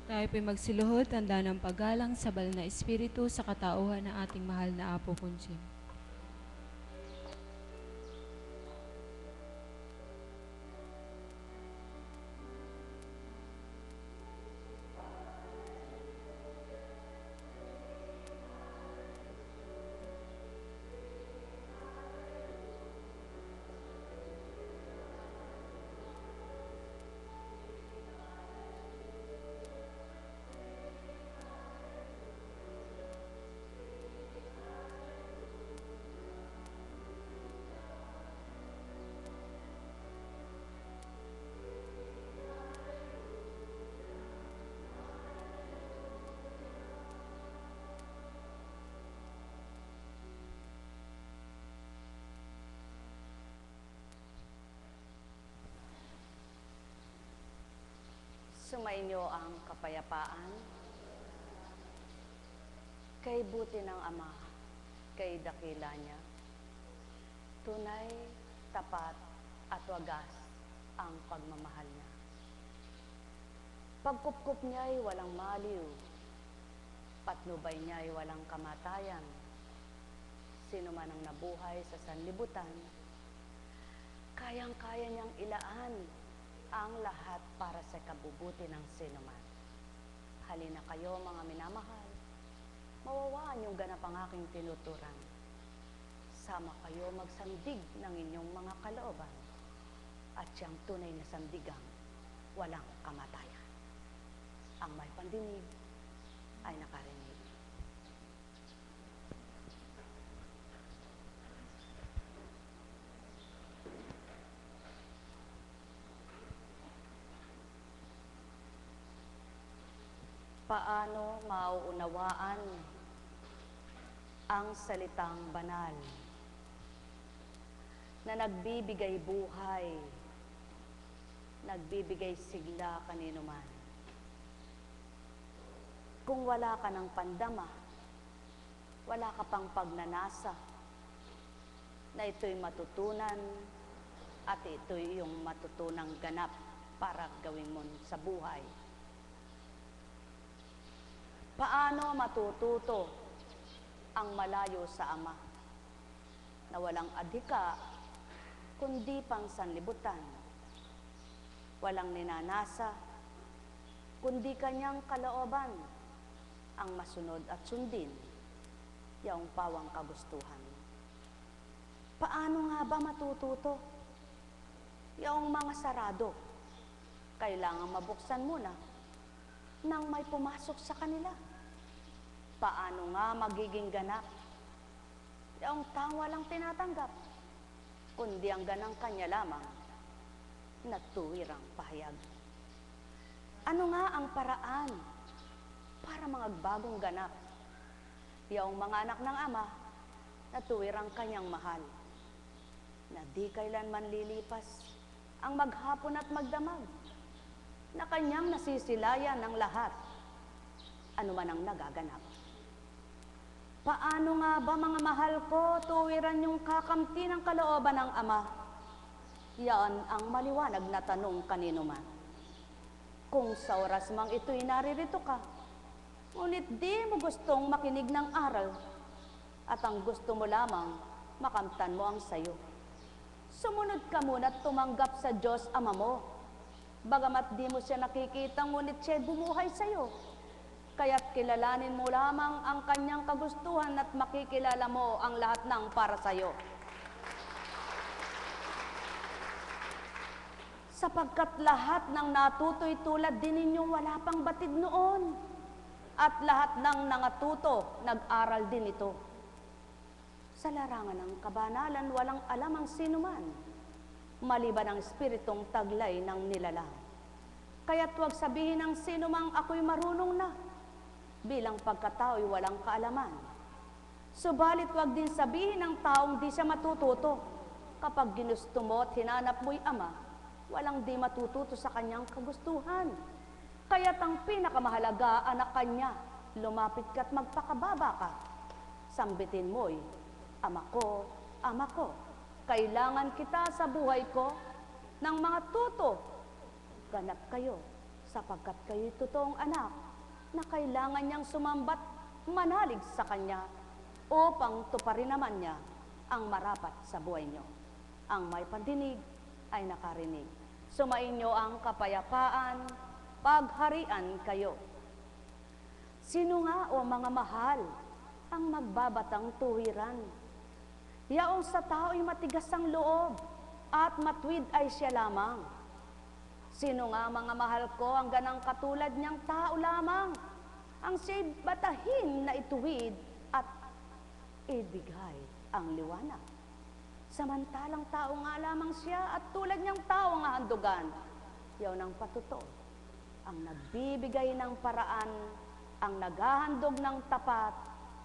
Tayo po'y magsiluhod, tanda ng paggalang sa banal na Espiritu sa katauhan ng ating mahal na Apo Kunsim. Sumainyo ang kapayapaan, kay buti ng Ama, kay dakila niya. Tunay, tapat at wagas ang pagmamahal niya. Pagkupkup niya'y walang maliw, patnubay niya'y walang kamatayan. Sino man ang nabuhay sa sanlibutan, kayang-kaya niyang ilaan ang lahat para sa kabubuti ng sinuman. Halina kayo mga minamahal, mawawaan yung ganap ang aking tinuturan. Sama kayo magsandig ng inyong mga kalooban at siyang tunay na sandigang walang kamatayan. Ang may pandinig ay nakarinig. Paano mauunawaan ang salitang banal na nagbibigay buhay, nagbibigay sigla kanino man? Kung wala ka ng pandama, wala ka pang pagnanasa, na ito'y matutunan at ito'y iyong matutunang ganap para gawin mo sa buhay. Paano matututo ang malayo sa Ama na walang adhika kundi pang sanlibutan, walang ninanasa kundi kanyang kalooban ang masunod at sundin, yaong pawang kagustuhan? Paano nga ba matututo? Yaong mga sarado, kailangan mabuksan muna nang may pumasok sa kanila. Paano nga magiging ganap? Yaong taong walang tinatanggap, kundi ang ganang kanya lamang na tuwirang pahayag. Ano nga ang paraan para magbagong ganap? Yaong mga anak ng Ama na tuwirang kanyang mahal, na di kailanman lilipas ang maghapon at magdamag, na kanyang nasisilayan ng lahat, ano man ang nagaganap. Paano nga ba mga mahal ko tuwiran yung kakamti ng kalooban ng Ama? Yan ang maliwanag na tanong kanino man. Kung sa oras mang ito'y naririto ka, ngunit di mo gustong makinig ng aral, at ang gusto mo lamang makamtan mo ang sayo, sumunod ka muna at tumanggap sa Diyos Ama mo. Bagamat di mo siya nakikita, ngunit siya'y bumuhay sa'yo. Kaya't kilalanin mo lamang ang kanyang kagustuhan at makikilala mo ang lahat ng para sa'yo. Sapagkat lahat ng natuto'y tulad din ninyong wala pang batid noon, at lahat ng nangatuto, nag-aral din ito. Sa larangan ng kabanalan, walang alam ang sinuman, maliban ang espiritong taglay ng nilalang. Kaya't huwag sabihin ng sinumang ako'y marunong na, bilang pagkatao'y walang kaalaman. Subalit huwag din sabihin ng taong di siya matututo, kapag ginusto mo at hinanap mo'y Ama, walang di matututo sa kanyang kagustuhan. Kaya't ang pinakamahalaga, anak kanya, lumapit ka't magpakababa ka. Sambitin mo'y, Ama ko, kailangan kita sa buhay ko ng mga tuto. Ganap kayo sa sapagkat kayo'y totoong anak na kailangan niyang sumambat manalig sa Kanya upang tuparin naman niya ang marapat sa buhay niyo. Ang may pandinig ay nakarinig. Sumainyo ang kapayapaan, pagharian kayo. Sino nga o mga mahal ang magbabatang tuwiran? Yaong sa tao'y matigas ang loob at matwid ay siya lamang. Sino nga mga mahal ko ang ganang katulad niyang tao lamang? Ang siya'y batahin na ituwid at ibigay ang liwanag. Samantalang tao nga lamang siya at tulad niyang tao nga handugan. Yaw ng patuto, ang nagbibigay ng paraan, ang naghahandog ng tapat,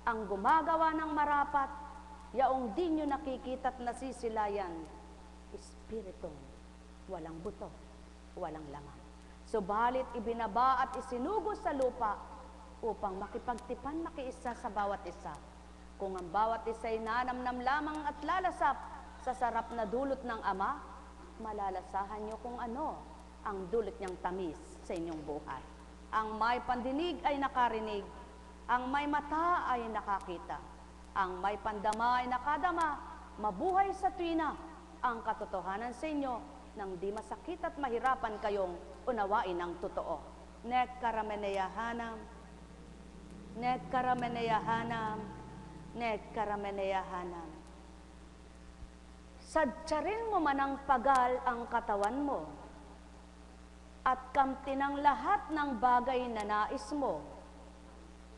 ang gumagawa ng marapat, yaong di nyo nakikita't nasisilayan, espiritong walang buto, walang laman. Subalit ibinaba at isinugo sa lupa upang makipagtipan makiisa sa bawat isa. Kung ang bawat isa'y nanamnam lamang at lalasap sa sarap na dulot ng Ama, malalasahan nyo kung ano ang dulot niyang tamis sa inyong buhay. Ang may pandinig ay nakarinig, ang may mata ay nakakita, ang may pandama ay nakadama, mabuhay sa tuwina ang katotohanan sa inyo nang di masakit at mahirapan kayong unawain ang totoo. Nek karameneyahanam, nek karameneyahanam, nek karameneyahanam. Sadyarin mo man ang pagal ang katawan mo, at kamtin ang lahat ng bagay na nais mo.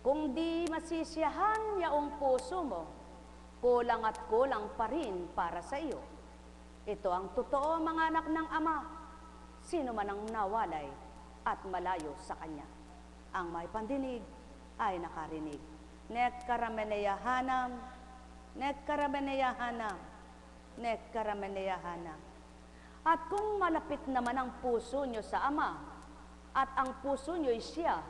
Kung di masisiyahan yaong puso mo, kulang at kulang pa rin para sa iyo. Ito ang totoo mga anak ng Ama, sino man ang nawalay at malayo sa Kanya. Ang may pandinig ay nakarinig. Nek karameneyahanam, nek karameneyahanam, nek karameneyahanam. At kung malapit naman ang puso nyo sa Ama, at ang puso nyo'y siya,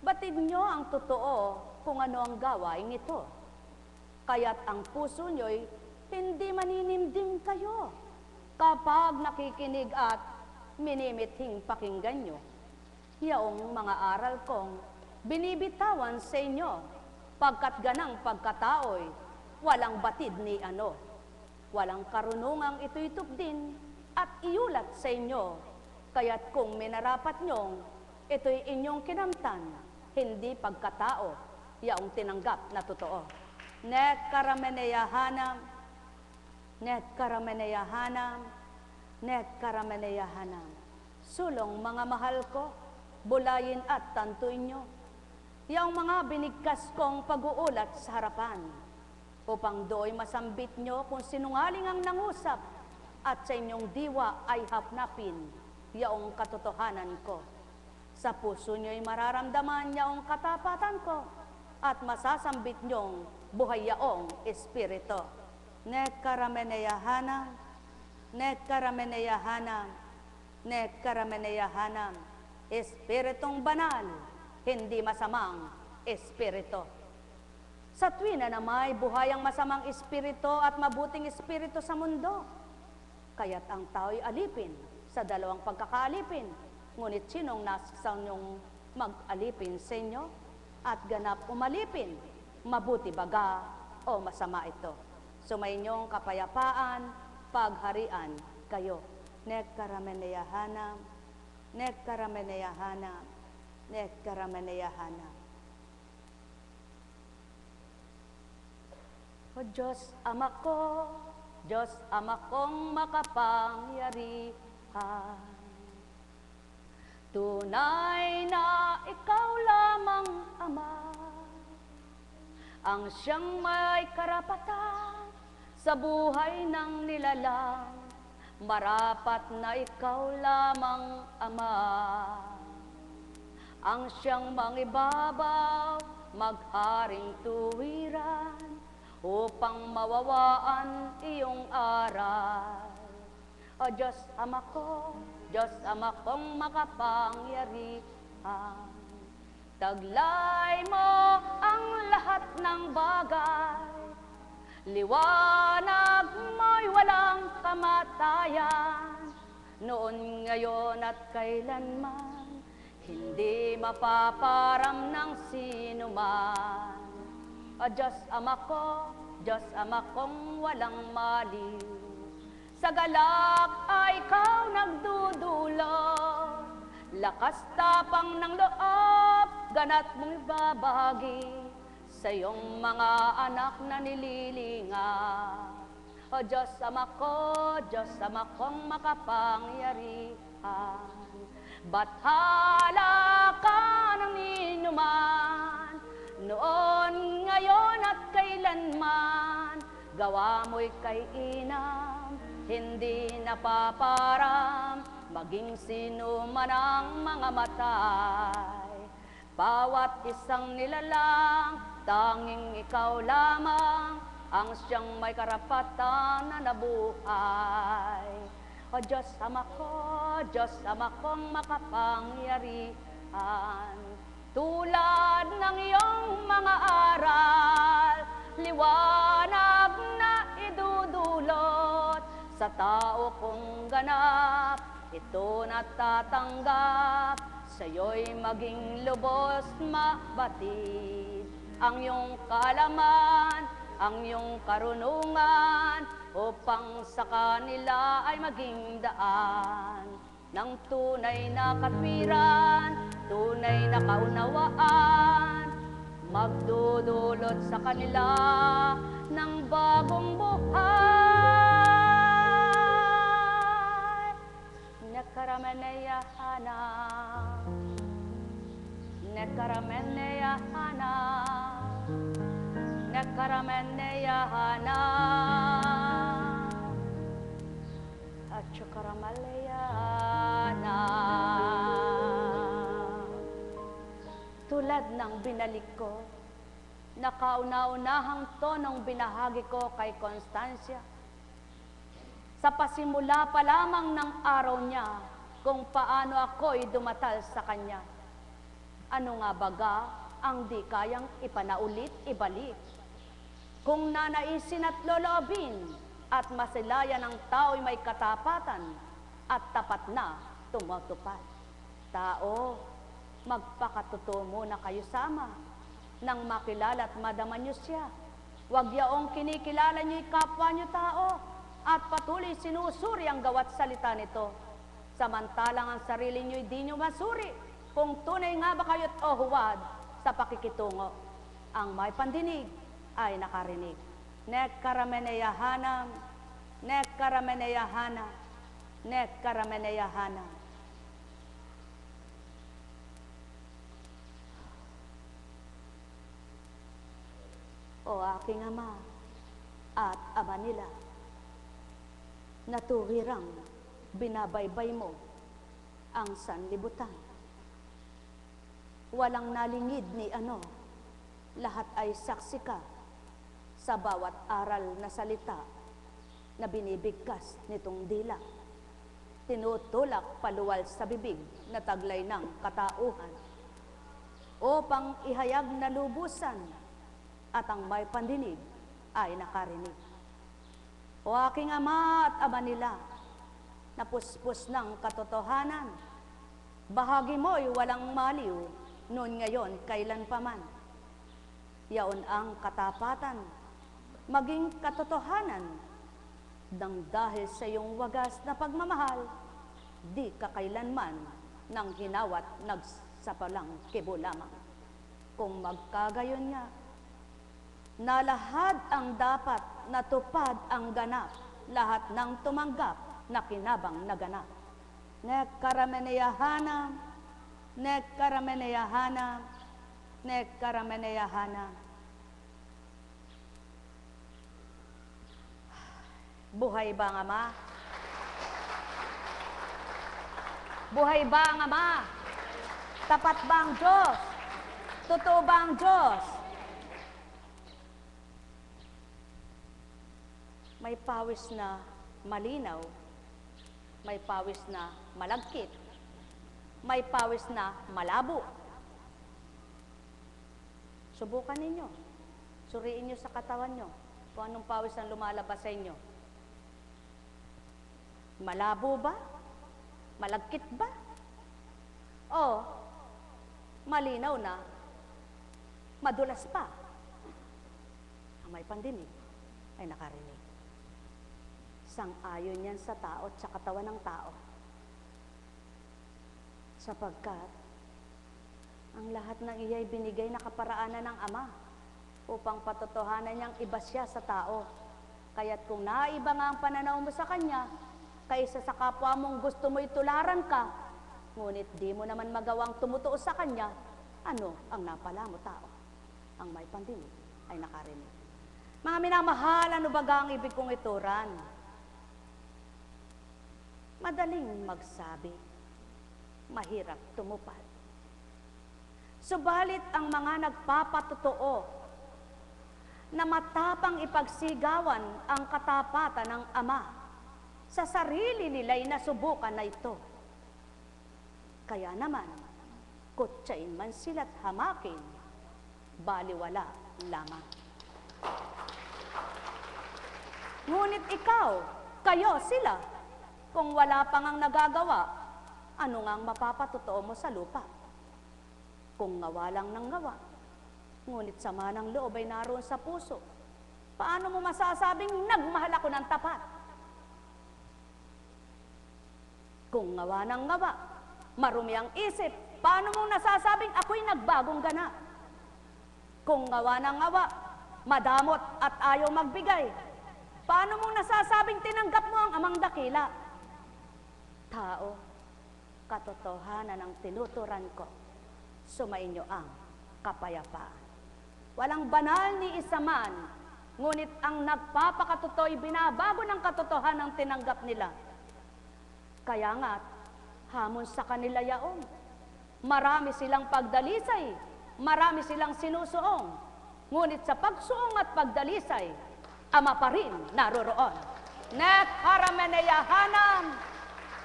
batid nyo ang totoo kung ano ang gawain ito. Kaya't ang puso nyo'y hindi maninimdim kayo kapag nakikinig at minimithing pakinggan nyo. Yaong mga aral kong binibitawan sa inyo, pagkat ganang pagkatao'y walang batid ni ano, walang karunungang ituitok din at iulat sa inyo. Kaya't kung minarapat nyong, ito'y inyong kinamtan, hindi pagkatao, yaong tinanggap na totoo. Nek karameneyahanam, nek karameneyahanam, nek karameneyahanam. Sulong mga mahal ko, bulayin at tantuin nyo, yaong mga binigkas kong pag-uulat sa harapan, upang do'y masambit nyo kung sinungaling ang nangusap, at sa inyong diwa ay hapnapin yaong katotohanan ko. Sa puso nyo'y mararamdaman yaong katapatan ko, at masasambit nyong buhay yaong espiritu. Nek karameneyahanam, nek karameneyahanam, nek karameneyahanam. Espiritong banal, hindi masamang espiritu. Sa tuwina na may buhay ang masamang espiritu at mabuting espiritu sa mundo, kaya't ang tao'y alipin sa dalawang pagkakaalipin. Ngunit sinong nasa inyong mag-alipin sa inyo at ganap umalipin, mabuti baga o masama ito. Sumainyong kapayapaan, pagharian kayo. Nek karameneyahanam, nek karameneyahanam, nek karameneyahanam. O Diyos Ama ko, Diyos Ama kong makapangyarihan, tunay na ikaw lamang Ama, ang siyang may karapatan sa buhay ng nilalang, marapat na ikaw lamang Ama, ang siyang mangibabaw, magharing tuwiran, upang mawawaan iyong aral. O Diyos Ama ko, Diyos Ama kong makapangyarihan, taglay mo ang lahat ng bagay, liwanag mo'y walang kamatayan, noon, ngayon at kailanman, hindi mapaparam ng sino man. Diyos Ama ko, Diyos Ama kong walang maliw, sa galak ay ikaw nagdudulot, lakas tapang ng loob, ganat mong ibabahagi sa iyong mga anak na nililinga. O Diyos Ama ko, Diyos Ama kong makapangyarihan, bathala ka ng inuman, noon, ngayon at kailanman, gawa mo'y kay inam, hindi napaparam, maging sino man ang mga matay. Bawat isang nilalang, tanging ikaw lamang, ang siyang may karapatan na nabuhay. O Diyos Ama ko, Diyos Ama kong makapangyarihan, tulad ng iyong mga aral, liwanag na idudulot sa tao kong ganap, ito natatanggap, sa'yo'y maging lubos mabatid. Ang iyong kaalaman, ang iyong karunungan, upang sa kanila ay maging daan ng tunay na katwiran, tunay na kaunawaan, magdudulot sa kanila ng bagong buhay. Nekarameneyahana, nekarameneyahana, nekarameneyahana, at chukaramaleyana. Tulad ng binalik ko, nakauna-unahang tonong binahagi ko kay Constancia, sa pasimula pa lamang ng araw niya, kung paano ako'y dumatal sa kanya. Ano nga baga ang di kayang ipanaulit, ibalik? Kung nanaisin at lolobin, at masilayan ng tao'y may katapatan, at tapat na tumutupad. Tao, magpakatotoo muna kayo sama, nang makilala at madama niyo siya. Huwag yaong kinikilala niyo'y kapwa niyo tao, at patuloy sinusuri ang gawat salita nito. Samantalang ang sarili niyo'y di niyo masuri, kung tunay nga ba kayo't o huwad sa pakikitungo. Ang may pandinig ay nakarinig. Nekarameneyahanam, nekarameneyahana, nekarameneyahana. O aking Ama at Ama nila, natuwirang binabaybay mo ang sanlibutan. Walang nalingid ni ano, lahat ay saksi ka sa bawat aral na salita na binibigkas nitong dila. Tinutulak paluwal sa bibig na taglay ng katauhan, upang ihayag na lubusan at ang may pandinig ay nakarinig. O aking Ama at Ama nila, na puspos ng katotohanan, bahagi mo'y walang maliw, noon, ngayon, kailan paman. Yaon ang katapatan, maging katotohanan, nang dahil sa iyong wagas na pagmamahal, di ka kailanman nang hinawat nagsapalang kibo lamang. Kung magkagayon nga, na lahat ang dapat natupad ang ganap, lahat ng tumanggap na kinabang naganap. Nekarameneyahana, nekarameneyahana, nekarameneyahana. Buhay ba ang Ama? Buhay ba ang Ama? Tapat ba ang Diyos? Totoo ba ang Diyos? May pawis na malinaw, may pawis na malagkit, may pawis na malabo. Subukan ninyo. Suriin nyo sa katawan nyo kung anong pawis ang lumalabas sa inyo. Malabo ba Malagkit ba? O malinaw na, madulas pa? Ang may pandinig ay nakarinig. Sang-ayon yan sa tao at sa katawan ng tao. Sapagkat ang lahat ng iya'y binigay na kaparaanan ng Ama upang patotohanan niyang iba siya sa tao. Kaya't kung naiba nga ang pananaw mo sa Kanya, kaysa sa kapwa mong gusto mo itularan ka, ngunit di mo naman magawang tumutuo sa Kanya, ano ang napala mo tao? Ang may pandinig ay nakarinig. Mga minamahal, ano baga ang ibig kong ituran? Madaling magsabi, mahirap tumupad. Subalit ang mga nagpapatotoo na matapang ipagsigawan ang katapatan ng Ama, sa sarili nila'y nasubukan na ito. Kaya naman, kutsain man sila't hamakin, baliwala lamang. Ngunit ikaw, kayo, sila, kung wala pang ang nagagawa, ano ngang mapapatotoo mo sa lupa? Kung ngawa lang ng ngawa, ngunit sama ng loob ay naroon sa puso, paano mo masasabing nagmahal ako ng tapat? Kung ngawa ng ngawa, marumi ang isip, paano mo nasasabing ako'y nagbagong ganap? Kung ngawa ng ngawa, madamot at ayaw magbigay, paano mo nasasabing tinanggap mo ang amang dakila? Tao, katotohanan ang tinuturan ko, sumainyo ang kapayapaan. Walang banal ni isa man, ngunit ang nagpapakatoto'y binabago ng katotohanan ang tinanggap nila. Kaya nga, hamon sa kanila yaon. Marami silang pagdalisay, marami silang sinusuong, ngunit sa pagsuong at pagdalisay, Ama pa rin naroroon. Nek karameneyahanam,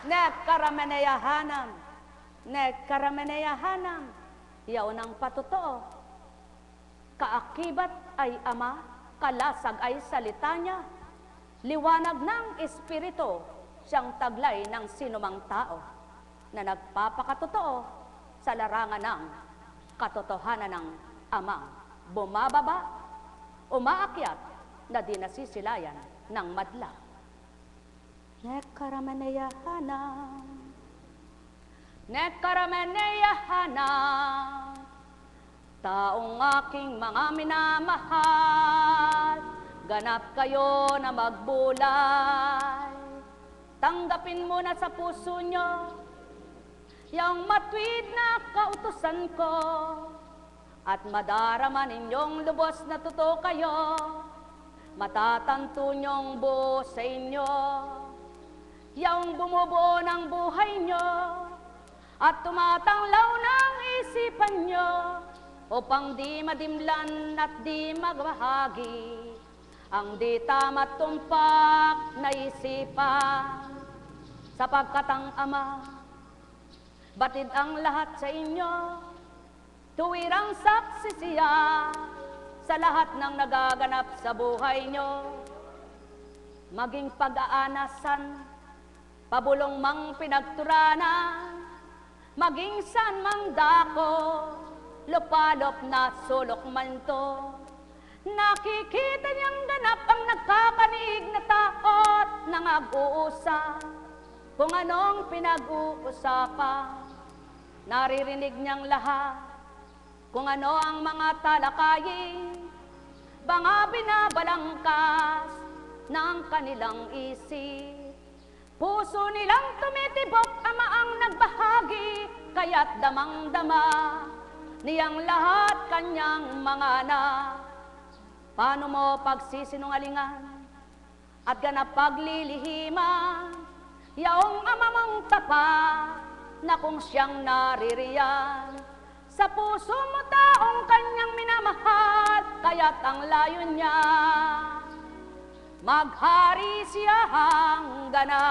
nek karameneyahanam, nek karameneyahanam, yaon ang patotoo. Kaakibat ay Ama, kalasag ay salita niya, liwanag ng Espiritu, siyang taglay ng sinumang tao na nagpapakatotoo sa larangan ng katotohanan ng Amang bumababa, umaakyat na di nasisilayan ng madla. Nekarameneyahanam, nekarameneyahanam, taong aking mga minamahal, ganap kayo na magbulay. Tanggapin mo na sa puso nyo yung matuwid na kautusan ko, at madarama ninyong lubos na totoo kayo, matatanto nyong buo sa inyo yung bumubuo ng buhay nyo, at tumatanglaw ng isipan nyo, upang di madimlan at di magbahagi ang di tama't tumpak na isipan. Sapagkat ang Ama, batid ang lahat sa inyo, tuwirang saksi siya sa lahat ng nagaganap sa buhay nyo. Maging pag-aanasan, pabulong mang pinagturanan, maging san mang dako, lupalop na sulok man to, nakikita niyang ganap ang nagkakaniig na takot na nag-uusap. Kung anong pinag-uusapan, naririnig niyang lahat. Kung ano ang mga talakayin, mga binabalangkas ng kanilang isip. Puso nilang tumitibok, Ama ang nagbahagi, kaya't damang-dama niyang lahat kanyang mga anak. Paano mo pagsisinungalingan at ganap paglilihiman, yaong Ama mong tapat na kung siyang naririyan. Sa puso mo taong kanyang minamahal, kaya't ang layo niya, maghari siya hangganap.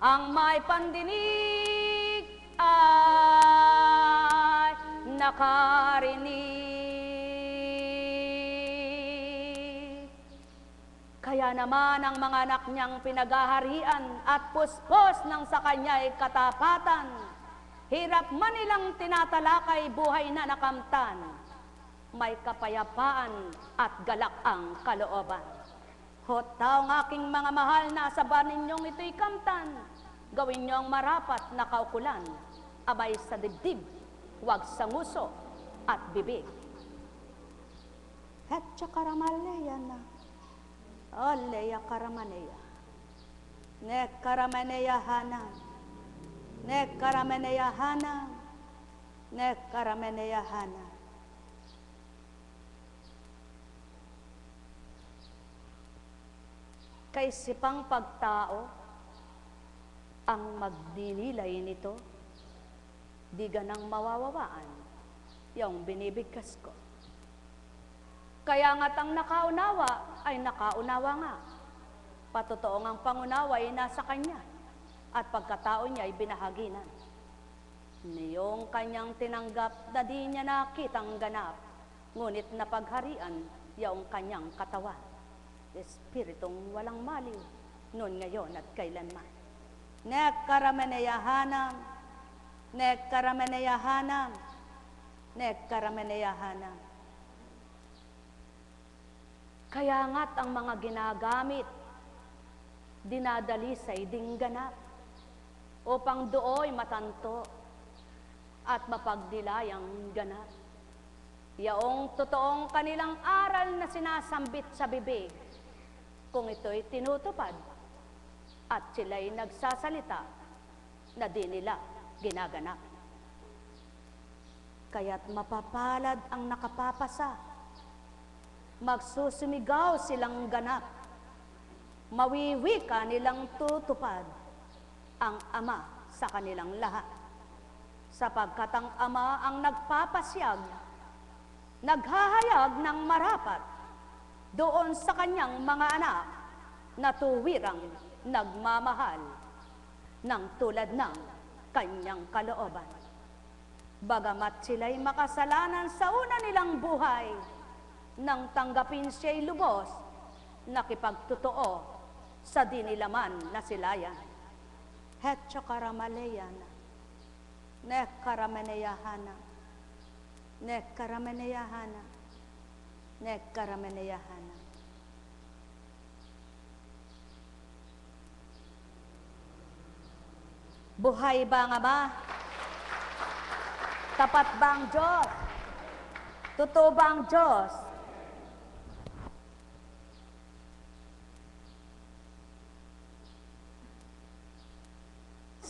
Ang may pandinig ay nakarinig. Kaya naman ang mga anak niyang pinaghaharian at puspos ng sa kanya'y katapatan, hirap man nilang tinatalakay buhay na nakamtan, may kapayapaan at galak ang kalooban. Hotaw ng aking mga mahal, nasa ba ninyong ito'y kamtan, gawin niyo ang marapat na kaukulan, abay sa dibdib, huwag sa nguso at bibig. Hetsa karamaleya na, oleya karamaneya, ne karamaneya hanang, ne karamaneya hanang, ne karamaneya hanang. Kay sipang pagtao ang magdinilay nito, di ganang mawawawaan yung binibigkas ko. Kaya nga't ang nakaunawa ay nakaunawa nga. Patotoo ang pangunawa ay nasa kanya at pagkatao niya ay binahaginan. Niyong kanyang tinanggap na di niya nakitang ganap, ngunit napagharian yung kanyang katawan. Espiritong walang maliw, noon ngayon at kailanman. Nekkarameneyahanam, nekkarameneyahanam, nekkarameneyahanam. Kaya nga't ang mga ginagamit, dinadalisay ding ganap, upang dooy matanto at mapagdilayang ganap. Yaong totoong kanilang aral na sinasambit sa bibig, kung ito'y tinutupad at sila'y nagsasalita na di nila ginaganap. Kaya't mapapalad ang nakapapasa, magsusumigaw silang ganap, mawiwika nilang tutupad ang Ama sa kanilang lahat. Sapagkat ang Ama ang nagpapasyag, naghahayag ng marapat doon sa kanyang mga anak na tuwirang nagmamahal ng tulad ng kanyang kalooban. Bagamat sila'y makasalanan sa una nilang buhay, nang tanggapin siya'y lubos, nakipagtotoo sa di nila man nasilayan. Hetsa karamaleyana, nekkarameneyahana, nekkarameneyahana, nekkarameneyahana. Buhay ba ang Ama? Tapat ba ang Diyos? Totoo ba ang Diyos?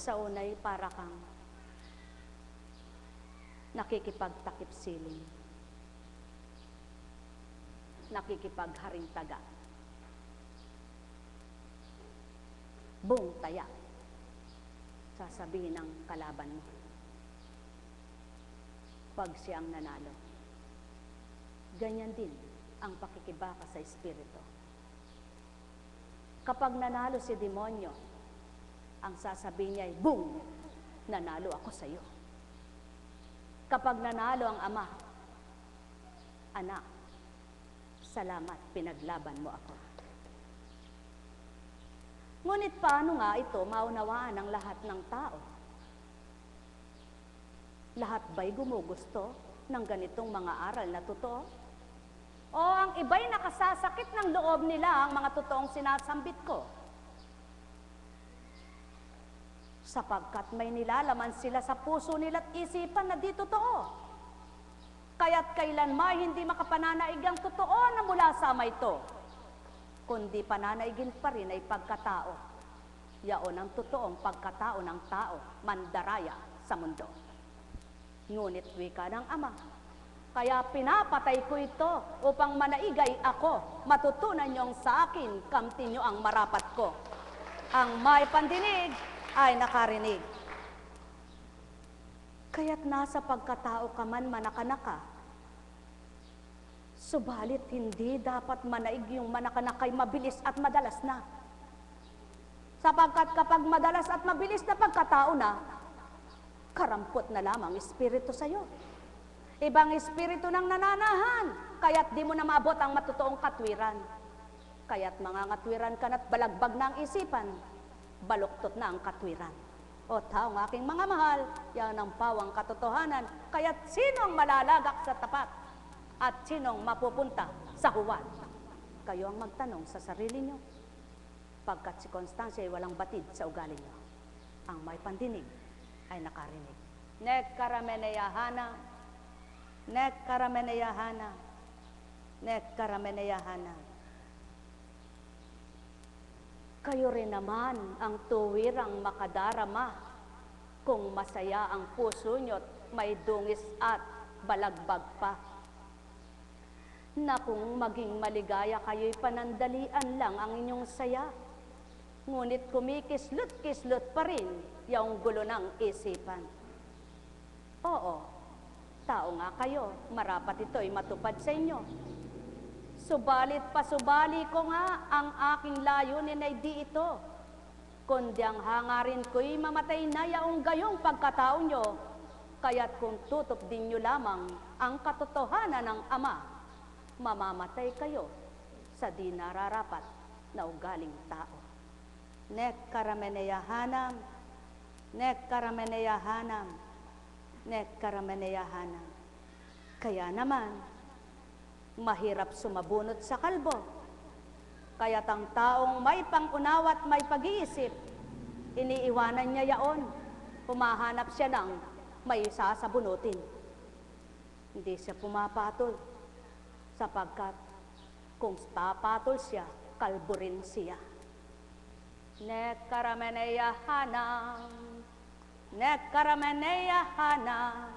Sa unay para kang nakikipagtakip siling, nakikipagharing taga, buong taya, sasabihin ng kalaban mo pag siyang nanalo. Ganyan din ang pakikibaka sa Espiritu. Kapag nanalo si demonyo, ang sasabihin niya ay, boom! Nanalo ako sa iyo. Kapag nanalo ang Ama, anak, salamat, pinaglaban mo ako. Ngunit paano nga ito maunawaan ng lahat ng tao? Lahat ba'y gumugusto ng ganitong mga aral na totoo? O ang iba'y nakasasakit ng loob nila ang mga totoong sinasambit ko? Sapagkat may nilalaman sila sa puso nila at isipan na di totoo. Kaya't kailanman hindi makapananaig ang totoo na mula sa ama ito, kundi pananaigin pa rin ay pagkatao. Yaon ang totoong pagkatao ng tao, mandaraya sa mundo. Ngunit wika ng Ama, kaya pinapatay ko ito upang manaigay ako, matutunan niyong sa akin, kamtin niyo ang marapat ko. Ang may pandinig ay nakarinig. Kaya't nasa pagkatao ka man manakanaka, subalit hindi dapat manaig yung manakanakay mabilis at madalas na. Sapagkat kapag madalas at mabilis na pagkatao na, karampot na lamang espiritu sa iyo. Ibang espiritu nang nananahan, kaya't di mo na maabot ang matutuong katwiran. Kaya't mangangatwiran ka na't balagbag na ang isipan, baluktot na ang katwiran. O taong aking mga mahal, yan ang pawang katotohanan, kaya't sino ang malalagak sa tapat at sinong mapupunta sa huwad? Kayo ang magtanong sa sarili nyo, pagkat si Constancia ay walang batid sa ugali nyo. Ang may pandinig ay nakarinig. Nek karameneyahana, nek karameneyahana, nek karameneyahana. Kayo rin naman ang tuwirang makadarama kung masaya ang puso nyo't may dungis at balagbag pa. Na kung maging maligaya kayo'y panandalian lang ang inyong saya, ngunit kumikislot-kislot pa rin yung gulo ng isipan. Oo, tao nga kayo, marapat ito'y matupad sa inyo. Subalit pasubali ko nga, ang aking layunin ay di ito, kundi ang hangarin ko'y mamatay na yaong gayong pagkatao nyo, kaya't kung tutup din nyo lamang ang katotohanan ng Ama, mamamatay kayo sa di nararapat na ugaling tao. Nek karameneyahanam, nek karameneyahanam, nek karameneyahanam. Kaya naman, mahirap sumabunot sa kalbo. Kaya't ang taong may pangunawa at may pag-iisip, iniiwanan niya yaon. Humahanap siya ng may sasabunutin. Hindi siya pumapatol, sapagkat kung papatol siya, kalbo rin siya. Nek karameneyahanam, nek karameneyahanam,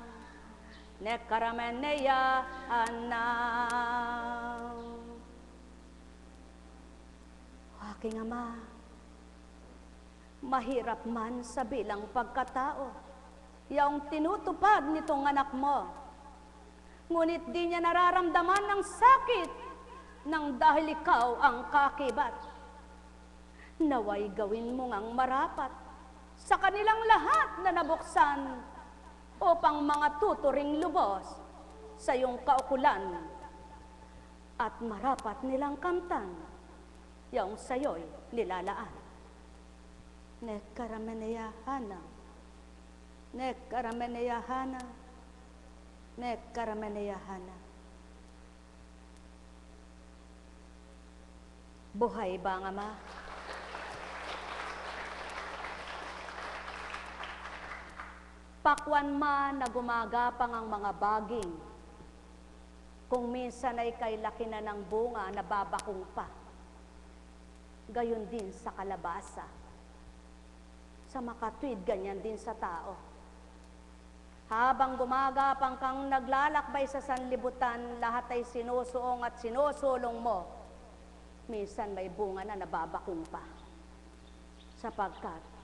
nek karameneyahanam. Aking Ama, mahirap man sa bilang pagkatao, yaong tinutupad nitong anak mo, ngunit di niya nararamdaman ng sakit nang dahil ikaw ang kakibat. Naway gawin mo ngang marapat sa kanilang lahat na nabuksan upang mga tuturing lubos sa iyong kaukulan at marapat nilang kamtan yung sayo'y nilalaan. Nek karameneyahana, nek karameneyahana, nek karameneyahana. Buhay ba ang Ama? Pakwan man na gumagapang ang mga baging, kung minsan ay kay laki na ng bunga na babakong pa. Gayon din sa kalabasa. Sa makatwid, ganyan din sa tao. Habang gumagapang kang naglalakbay sa sanlibutan, lahat ay sinusuong at sinusulong mo. Minsan may bunga na nababakong pa. Sapagkat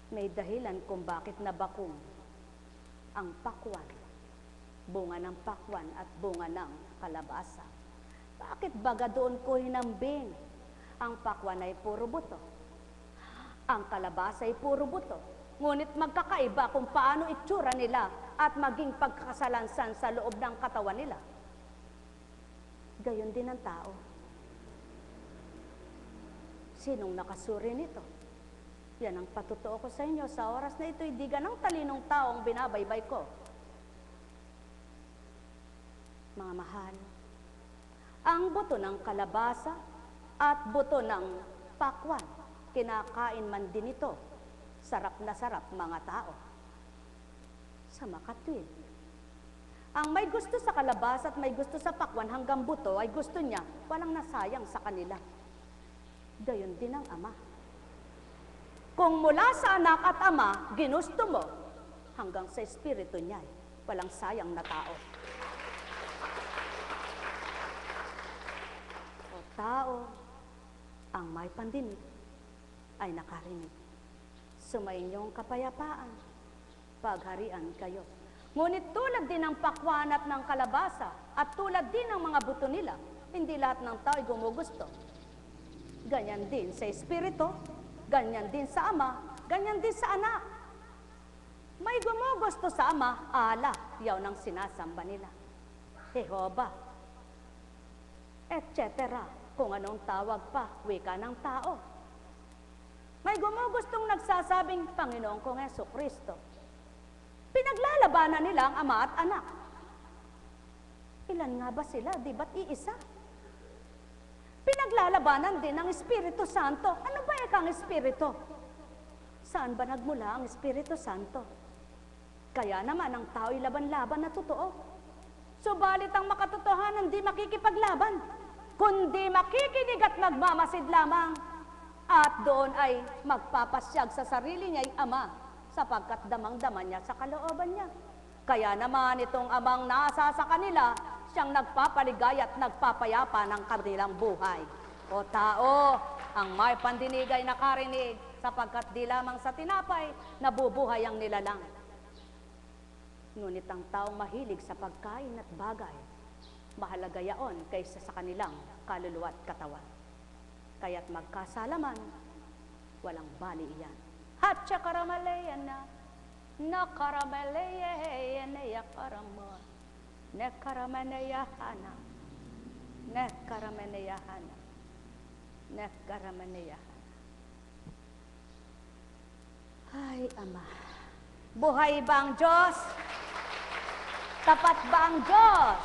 may dahilan kung bakit nabakong ang pakwan, bunga ng pakwan at bunga ng kalabasa. Bakit baga doon ko hinambing? Ang pakwan ay puro buto, ang kalabasa ay puro buto. Ngunit magkakaiba kung paano itsura nila at maging pagkakasalansan sa loob ng katawan nila. Gayon din ang tao. Sinong nakasuri nito? Yan ang patutuo ko sa inyo. Sa oras na ito, hindi ganang talinong taong binabaybay ko. Mga mahal, ang buto ng kalabasa at buto ng pakwan, kinakain man din ito. Sarap na sarap mga tao. Sa makatwid. Ang may gusto sa kalabasa at may gusto sa pakwan hanggang buto ay gusto niya, walang nasayang sa kanila. Gayon din ang Ama. Kung mula sa anak at Ama, ginusto mo, hanggang sa espiritu niya, walang sayang na tao. O tao, ang may pandinig ay nakarinig. Sumainyong kapayapaan, pagharian kayo. Ngunit tulad din ng pakwan at ng kalabasa, at tulad din ng mga buto nila, hindi lahat ng tao ay gumugusto. Ganyan din sa espiritu, ganyan din sa Ama, ganyan din sa anak. May gumugusto sa Ama, ala, yaw ng sinasamba nila. Jehova. etc. Kung anong tawag pa, wika ng tao. May gumugustong nagsasabing Panginoong kong Jesucristo. Pinaglalabanan nila ang ama at anak. Ilan nga ba sila? Di ba't iisa? Pinaglalabanan din ang Espiritu Santo. Ano ba ikang Espiritu? Saan ba nagmula ang Espiritu Santo? Kaya naman ang tao'y laban-laban na totoo. Subalit ang makatotohanan di makikipaglaban, kundi makikinig at magmamasid lamang. At doon ay magpapasyag sa sarili niya'y ama, sapagkat damang-dama niya sa kalooban niya. Kaya naman itong amang nasa sa kanila, siyang nagpapaligay at nagpapayapa ng kanilang buhay. O tao, ang may pandinig ay nakarinig, sapagkat di lamang sa tinapay, nabubuhay ang nilalang. Ngunit ang taong mahilig sa pagkain at bagay, mahalaga yaon kaysa sa kanilang kaluluwa at katawan. Kaya't magkasalaman, walang bali iyan. Hatcha karamalayan na karamalayan ya karama, ne karamanayahana, ne karamanayahana, ne karamanayahana. Ay, Ama, buhay ba ang Diyos? Tapat ba ang Diyos?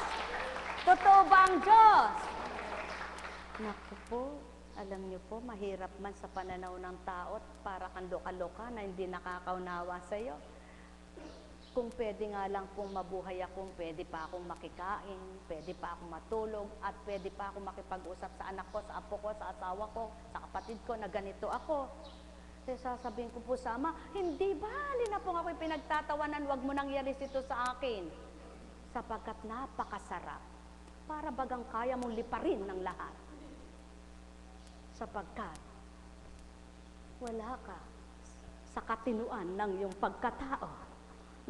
Totoo ba ang Diyos? Naku po, alam niyo po, mahirap man sa pananaw ng tao at para kang loka-loka na hindi nakakaunawa sa iyo. Kung pwede nga lang pong mabuhay akong, pwede pa akong makikain, pwede pa akong matulog, at pwede pa akong makipag-usap sa anak ko, sa apo ko, sa asawa ko, sa kapatid ko na ganito ako. Kaya sasabihin ko po sa Ama, hindi bali na po ako'y pinagtatawanan, wag mo nang ialis ito sa akin. Sapagkat napakasarap, para bagang kaya mong liparin ng lahat. Sapagkat wala ka sa katinuan ng iyong pagkatao,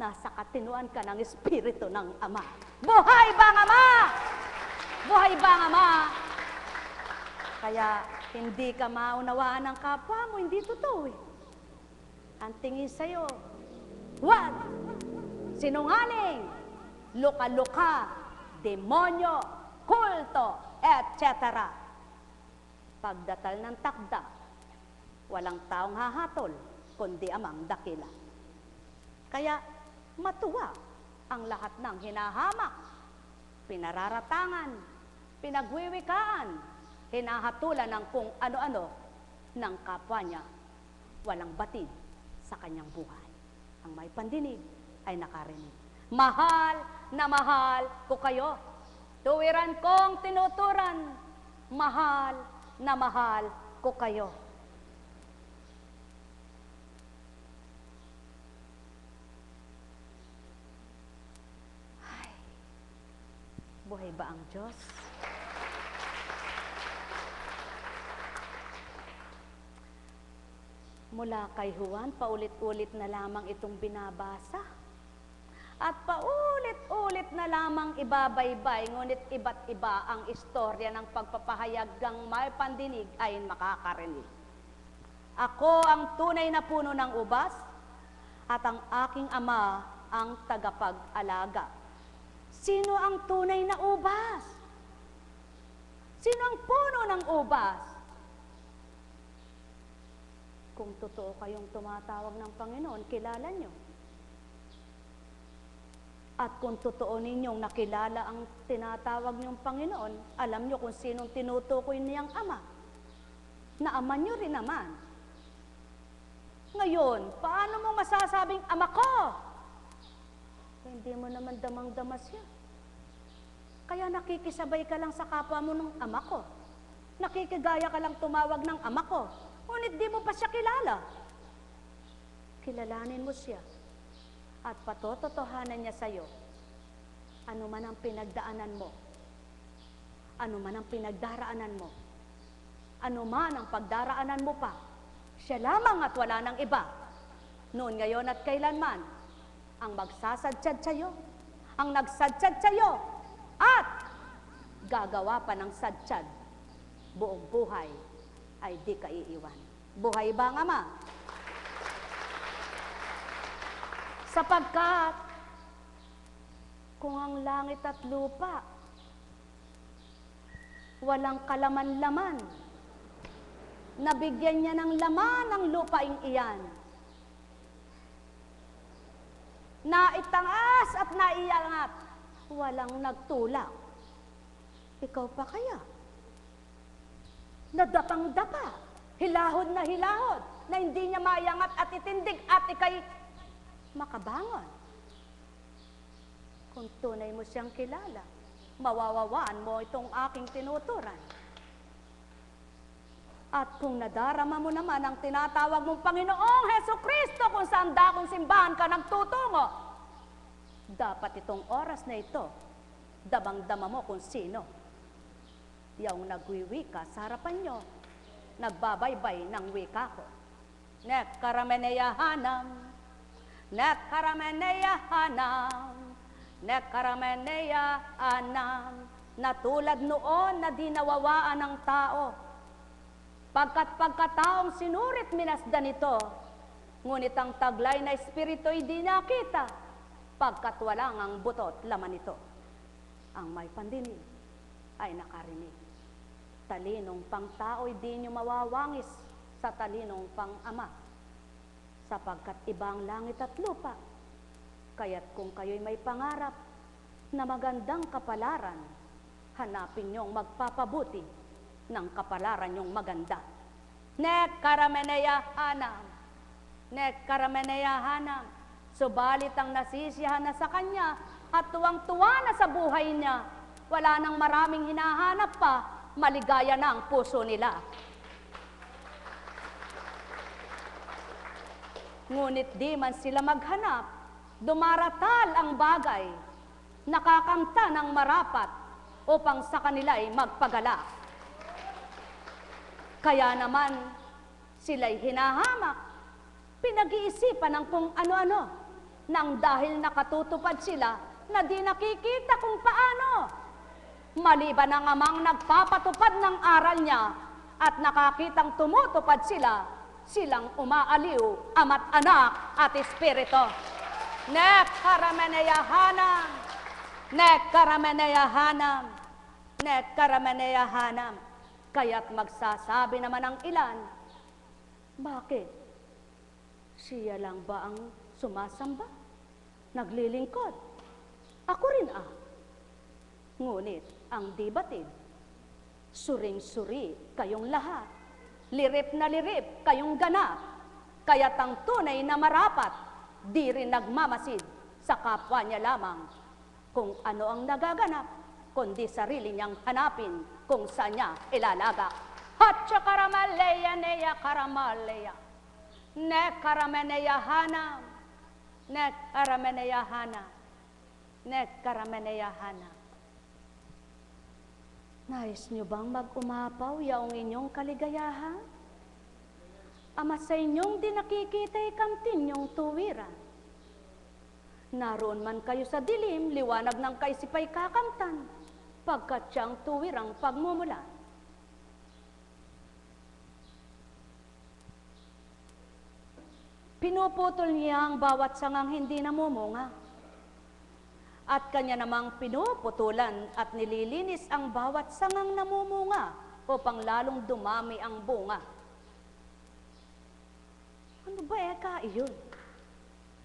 nasa katinuan ka ng Espiritu ng Ama. Buhay ba ang Ama? Buhay ba ang Ama? Kaya hindi ka maunawaan ng kapwa mo, hindi totoo eh. Ang tingin sa'yo, wag, sinungaling, luka-luka, demonyo, kulto, etc. Pagdatal ng takda, walang taong hahatol, kundi Amang dakila. Kaya matuwa ang lahat ng hinahamak, pinararatangan, pinagwiwikaan, hinahatulan ng kung ano-ano ng kapwa niya, walang batid sa kanyang buhay. Ang may pandinig ay nakarinig. Mahal na mahal ko kayo. Tuwiran kong tinuturan, mahal na mahal ko kayo. Ay, buhay ba ang Diyos? Mula kay Juan, paulit-ulit na lamang itong binabasa. At paulit-ulit na lamang ibabaybay, ngunit iba't iba ang istorya ng pagpapahayag ng may pandinig ay makakarinig. Ako ang tunay na puno ng ubas, at ang aking Ama ang tagapag-alaga. Sino ang tunay na ubas? Sino ang puno ng ubas? Kung totoo kayong tumatawag ng Panginoon, kilala nyo. At kung totoo ninyong nakilala ang tinatawag niyong Panginoon, alam nyo kung sinong tinutukoy niyang Ama. Na Ama nyo rin naman. Ngayon, paano mo masasabing Ama ko? Hindi mo naman damang-dama siya. Kaya nakikisabay ka lang sa kapwa mo ng Ama ko. Nakikigaya ka lang tumawag ng Ama ko. Ngunit di mo pa siya kilala. Kilalanin mo siya. At patototohanan niya sa'yo. Ano man ang pinagdaanan mo. Ano man ang pinagdaraanan mo. Ano man ang pagdaraanan mo pa. Siya lamang at wala nang iba. Noon, ngayon at kailanman. Ang magsasadsyad sa'yo. Ang nagsadsyad sa'yo. At gagawa pa ng sadsyad. Buong buhay ay di ka iiwan. Buhay ba ang Ama? Sapagkat kung ang langit at lupa walang kalaman-laman. Nabigyan niya ng laman ang lupaing iyan. Naitangas at naiangat, walang nagtulak. Ikaw pa kaya? Nadapang-dapa, hilahod na hindi niya mayangat at itindig at ikay makabangon. Kung tunay mo siyang kilala, mawawawaan mo itong aking tinuturan. At kung nadarama mo naman ang tinatawag mong Panginoong Hesukristo kung saan dakong simbahan ka nagtutungo, dapat itong oras na ito, damang-dama mo kung sino. Yung nagwiwika sa harapan nyo, nagbabaybay ng wika ko. Nek karameneyahanam, nek karameneyahanam, nek karameneyahanam, na tulad noon na di nawawaan ng tao. Pagkataong sinurit minasdan ito, ngunit ang taglay na espiritu'y di nakita, pagkat walang ang butot laman ito. Ang may pandinig ay nakarinig. Talinong pang tao'y di nyo mawawangis sa talinong pang ama, sapagkat ibang langit at lupa. Kaya't kung kayo'y may pangarap na magandang kapalaran, hanapin nyong magpapabuti ng kapalaran yung maganda. Nek karameneyahanam, nek karameneyahanam, subalit ang nasisiyahan na sa kanya at tuwang-tuwa na sa buhay niya, wala nang maraming hinahanap pa, maligaya na ang puso nila. Ngunit di man sila maghanap, dumaratal ang bagay, nakakanta ng marapat upang sa kanila ay magpagala. Kaya naman, sila'y hinahamak, pinag-iisipan ng kung ano-ano, nang dahil nakatutupad sila na di nakikita kung paano. Maliban ang amang nagpapatupad ng aral niya at nakakitang tumutupad sila, silang umaaliw, ama't anak at espiritu. Nek karameneyahanam, nek karameneyahanam, nek karameneyahanam. Kaya't magsasabi naman ang ilan, bakit? Siya lang ba ang sumasamba? Naglilingkod? Ako rin ah. Ngunit ang di batid, suring-suri kayong lahat, lirip na lirip kayong ganap, kaya't ang tunay na marapat, di rin nagmamasid sa kapwa niya lamang kung ano ang nagaganap, kundi sarili niyang hanapin kung saan niya ilalagak. Hatcha karamaleya neya karamaleya, ne karameneyahanam, ne karameneyahanam, ne karameneyahanam. Nais niyo bang mag-umapaw yaong inyong kaligayahan? Ama sa inyong di nakikita ikamtin yung tuwiran. Naroon man kayo sa dilim, liwanag ng kaisipay kakamtan, pagkat siyang tuwirang pagmumulan. Pinuputol niya ang bawat sangang hindi namumunga. At kanya namang pinuputulan at nililinis ang bawat sangang namumunga upang lalong dumami ang bunga. Ano ba eka iyon?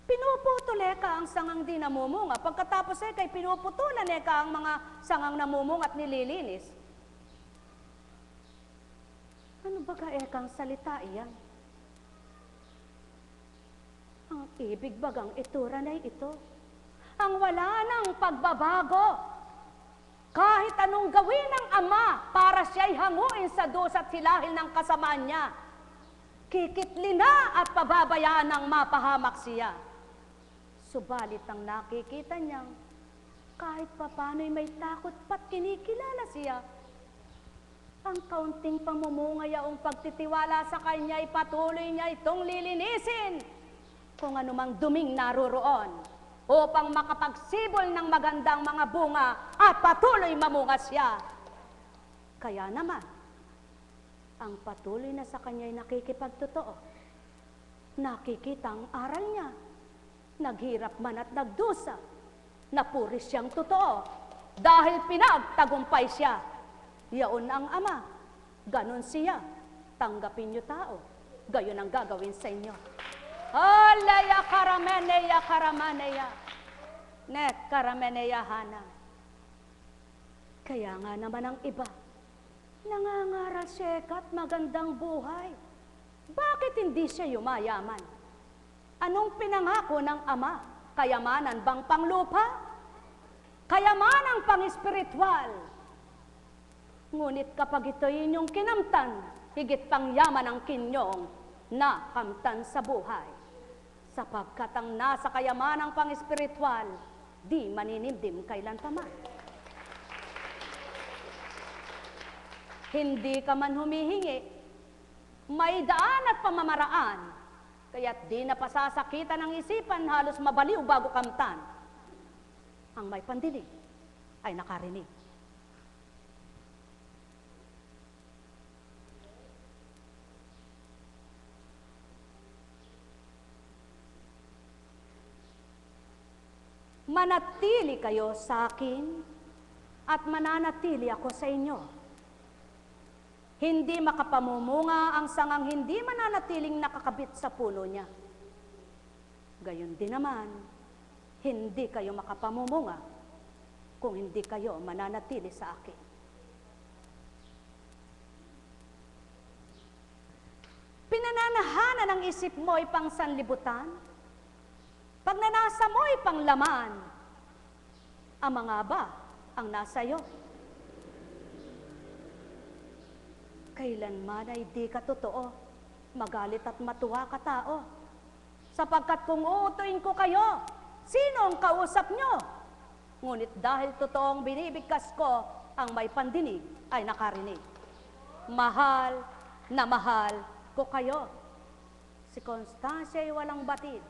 Pinuputol eka ang sangang di namumunga, pagkatapos eka pinuputulan eka ang mga sangang namumunga at nililinis. Ano ba eka ang salita iyan? Ang ibig bagang itura na ito. Ang wala ng pagbabago. Kahit anong gawin ng Ama para siya'y hanguin sa dusa at silahil ng kasamaan niya, kikitli na at pababayaan ng mapahamak siya. Subalit ang nakikita niyang, kahit papano'y may takot pat kinikilala siya, ang kaunting pamumungayaong pagtitiwala sa kanya ay patuloy niya itong lilinisin kung anumang duming naroroon, upang makapagsibol ng magandang mga bunga at patuloy mamunga siya. Kaya naman, ang patuloy na sa kanya'y nakikipagtotoo, nakikita ang aral niya, naghirap man at nagdusa, napuri siyang totoo, dahil pinagtagumpay siya. yaon ang Ama. Ganon siya. Tanggapin niyo tao. Gayon ang gagawin sa inyo. Halaya karameneya karamaneya. Nek karameneya hana. Kaya nga naman ang iba, nangangaral siya at magandang buhay. Bakit hindi siya yumayaman? Anong pinangako ng Ama? Kayamanan bang panglupa? Kayamanang pang-espiritual? Ngunit kapag ito'y inyong kinamtan, higit pang yaman ang kinyong na kamtan sa buhay. Sapagkat ang nasa kayamanang pang-espiritual, di maninimdim kailan paman. Hindi ka man humihingi, may daan at pamamaraan, kaya't di na pasasakitan ng isipan, halos mabaliw bago kamtan. Ang may pandinig ay nakarinig. Manatili kayo sa akin at mananatili ako sa inyo. Hindi makapamumunga ang sangang hindi mananatiling nakakabit sa puno niya. Gayon din naman, hindi kayo makapamumunga kung hindi kayo mananatili sa akin. Pinananahanan ng isip mo'y pang sanlibutan, pag nanasa mo'y pang laman, ang mga ba ang nasa iyo? Kailanman ay di ka totoo, magalit at matuwa ka tao. Sapagkat kung uutuin ko kayo, sino ang kausap nyo? Ngunit dahil totoong binibigkas ko, ang may pandinig ay nakarinig. Mahal na mahal ko kayo. Si Constancia ay walang batid.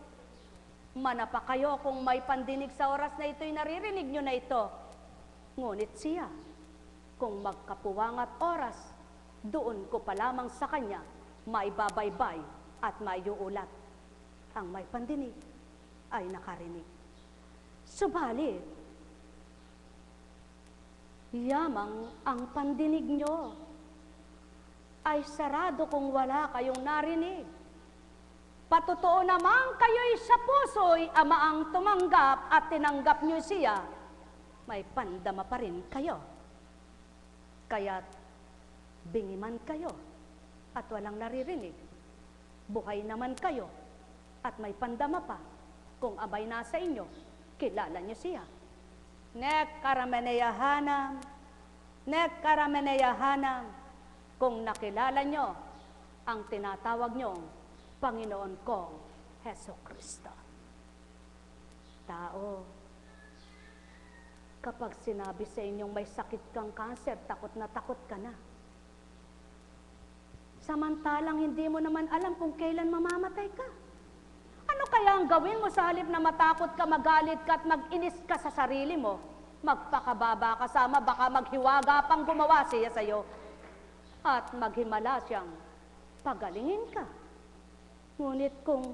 Manapa kayo kung may pandinig sa oras na ito'y naririnig nyo na ito. Ngunit siya, kung magkapuwangat oras, doon ko pa lamang sa kanya maibabaybay at maiuulat. Ang may pandinig ay nakarinig. Subalit, yamang ang pandinig nyo ay sarado kung wala kayong narinig. Patotoo naman kayo'y sa puso'y Ama ang tumanggap at tinanggap nyo siya, may pandama pa rin kayo. Kaya't bingi man kayo at walang naririnig, buhay naman kayo at may pandama pa, kung abay nasa inyo, kilala nyo siya. Nek karameneyahanam, nek karameneyahanam, kung nakilala nyo ang tinatawag nyong Panginoon kong Heso Kristo. Tao, kapag sinabi sa inyong may sakit kang kanser, takot na takot ka na. Samantalang hindi mo naman alam kung kailan mamamatay ka. Ano kaya ang gawin mo sa halip na matakot ka, magalit ka at mag-inis ka sa sarili mo? Magpakababa ka sama, baka maghiwaga pang gumawa siya sa'yo. At maghimala siyang pagalingin ka. Ngunit kung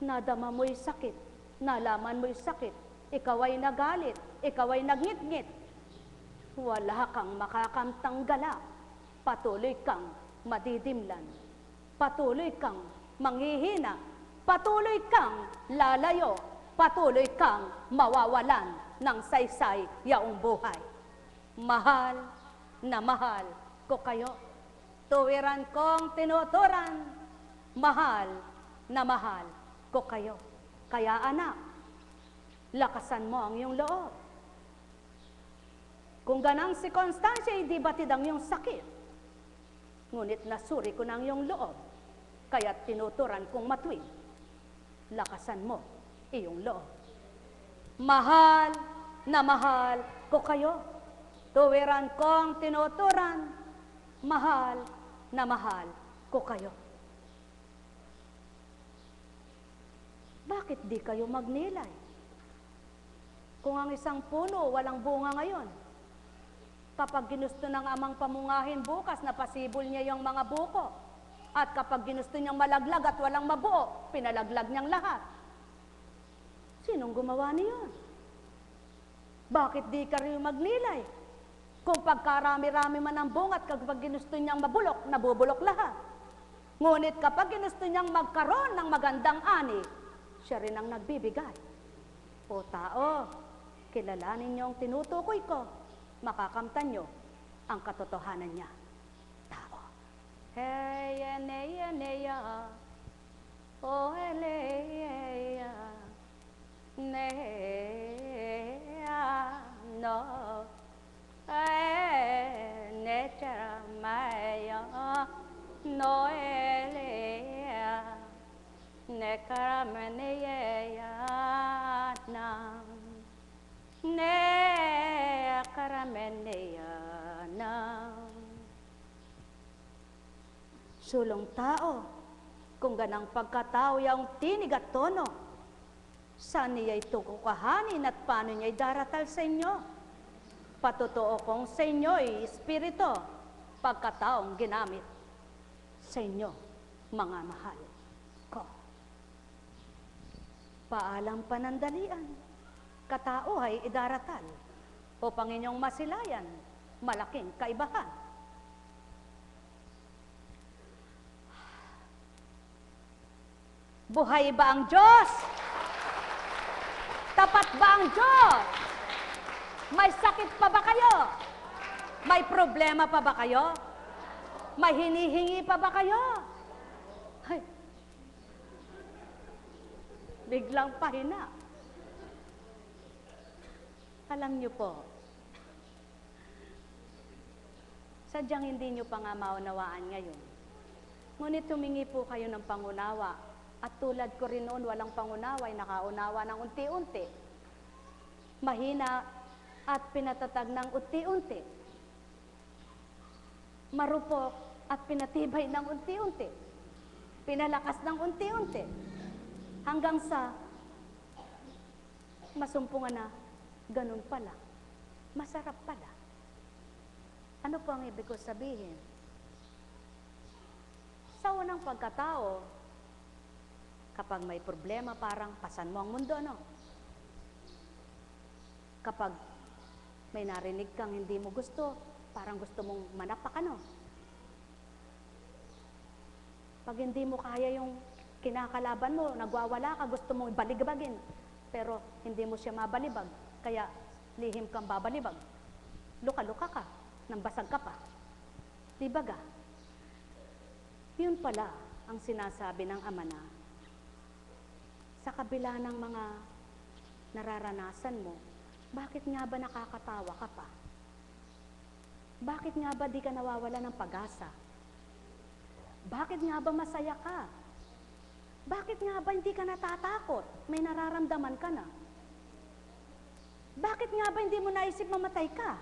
nadama mo'y sakit, nalaman mo'y sakit, ikaw ay nagalit, ikaw ay nagngit-ngit, wala kang makakamtang gala, patuloy kang madidimlan, patuloy kang manghihina, patuloy kang lalayo, patuloy kang mawawalan ng saysay yaong buhay. Mahal na mahal ko kayo, tuwiran kong tinuturan, mahal na mahal ko kayo. Kaya anak, lakasan mo ang iyong loob. Kung ganang si Constancia, hindi batid ang iyong sakit. Ngunit nasuri ko ng iyong loob, kaya tinuturan kong matuwid. Lakasan mo iyong loob. Mahal na mahal ko kayo. Tuwiran kong tinuturan, mahal na mahal ko kayo. Bakit di kayo magnilay? Kung ang isang puno walang bunga ngayon, kapag ginusto ng amang pamungahin bukas, napasibol niya yung mga buko. At kapag ginusto niyang malaglag at walang mabuo, pinalaglag niyang lahat. Sinong gumawa niyon? Bakit di ka rin magnilay? Kung pagkarami-rami man ang bunga at kapag ginusto niyang mabulok, nabubulok lahat. Ngunit kapag ginusto niyang magkaroon ng magandang ani, siya rin ang nagbibigay. O tao, kilalanin niyo ang tinutukoy ko, makakamtan niyo ang katotohanan niya. Tao. Hey, neya, oh, eleya, neya, no, nature, maya, no, eleya, nekarameneya, nam, nekarameneya, nam. Sulong tao, kung ganang pagkatao yung tinig at tono, saan niya'y tukukahanin at paano niya'y daratal sa inyo? Patotoo kong sa inyo'y espiritu, pagkataong ginamit sa inyo, mga mahal ko. Paalang panandalian, katao ay idaratal, upang inyong masilayan, malaking kaibahan. Buhay ba ang Diyos? Tapat ba ang Diyos? May sakit pa ba kayo? May problema pa ba kayo? May hinihingi pa ba kayo? Ay, biglang pahina. Alam niyo po, sadyang hindi niyo pa nga maunawaan ngayon. Ngunit humingi po kayo ng pangunawa. At tulad ko rin noon, walang pangunawa, ay nakaunawa ng unti-unti. Mahina at pinatatag ng unti-unti. Marupok at pinatibay ng unti-unti. Pinalakas ng unti-unti. Hanggang sa masumpungan na, ganun pala. Masarap pala. Ano po ang ibig ko sabihin? Sa unang pagkatao, kapag may problema, parang pasan mo ang mundo, no? Kapag may narinig kang hindi mo gusto, parang gusto mong manapak, ano? Pag hindi mo kaya yung kinakalaban mo, nagwawala ka, gusto mong baligabagin, pero hindi mo siya mabalibag, kaya lihim kang babalibag. Luka-luka ka, nang basag ka pa. Di ba ga? Yun pala ang sinasabi ng Ama na, sa kabila ng mga nararanasan mo, bakit nga ba nakakatawa ka pa? Bakit nga ba di ka nawawala ng pag-asa? Bakit nga ba masaya ka? Bakit nga ba hindi ka natatakot? May nararamdaman ka na. Bakit nga ba hindi mo naisip mamatay ka?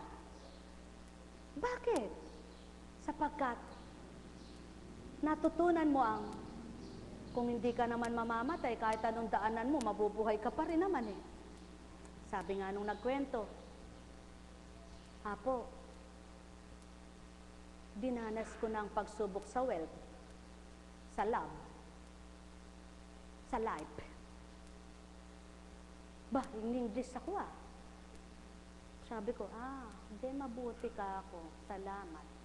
Bakit? Sapagkat natutunan mo ang kung hindi ka naman mamamatay, kahit anong daanan mo, mabubuhay ka pa rin naman eh. Sabi nga nung nagkwento, Apo, dinanas ko ng pagsubok sa wealth, sa love, sa life. Bah, in English ako ah. Sabi ko, hindi, mabuti ka ako. Salamat.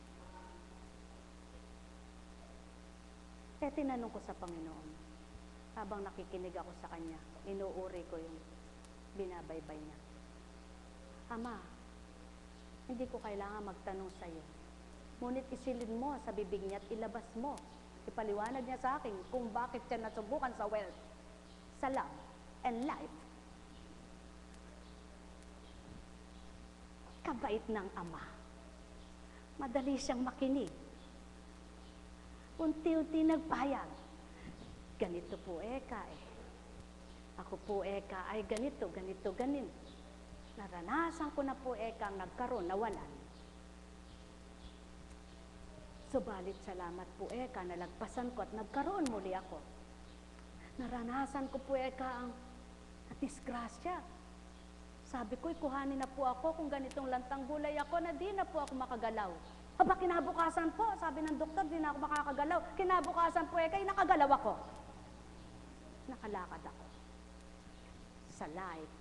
Eh, tinanong ko sa Panginoon, habang nakikinig ako sa Kanya, inuuri ko yung binabaybay niya. Ama, hindi ko kailangan magtanong sa iyo. Ngunit isilid mo sa bibig niya at ilabas mo. Ipaliwanag niya sa akin kung bakit siya nasubukan sa wealth, sa love, and life. Kabait ng Ama. Madali siyang makinig. Unti-unti nagpahayag. Ganito po eka eh. Ako po eka ay ganito, ganito, ganin. Naranasan ko na po eka ang nagkaroon, nawalan. Subalit salamat po eka, nalagpasan ko at nagkaroon muli ako. Naranasan ko po eka ang disgrasya. Sabi ko, kuhanin na po ako kung ganitong lantang gulay ako na di na po ako makagalaw. Aba, kinabukasan po, sabi ng doktor, di na ako makakagalaw. Kinabukasan po, kaya nakagalaw ako. Nakalakad ako. Sa life,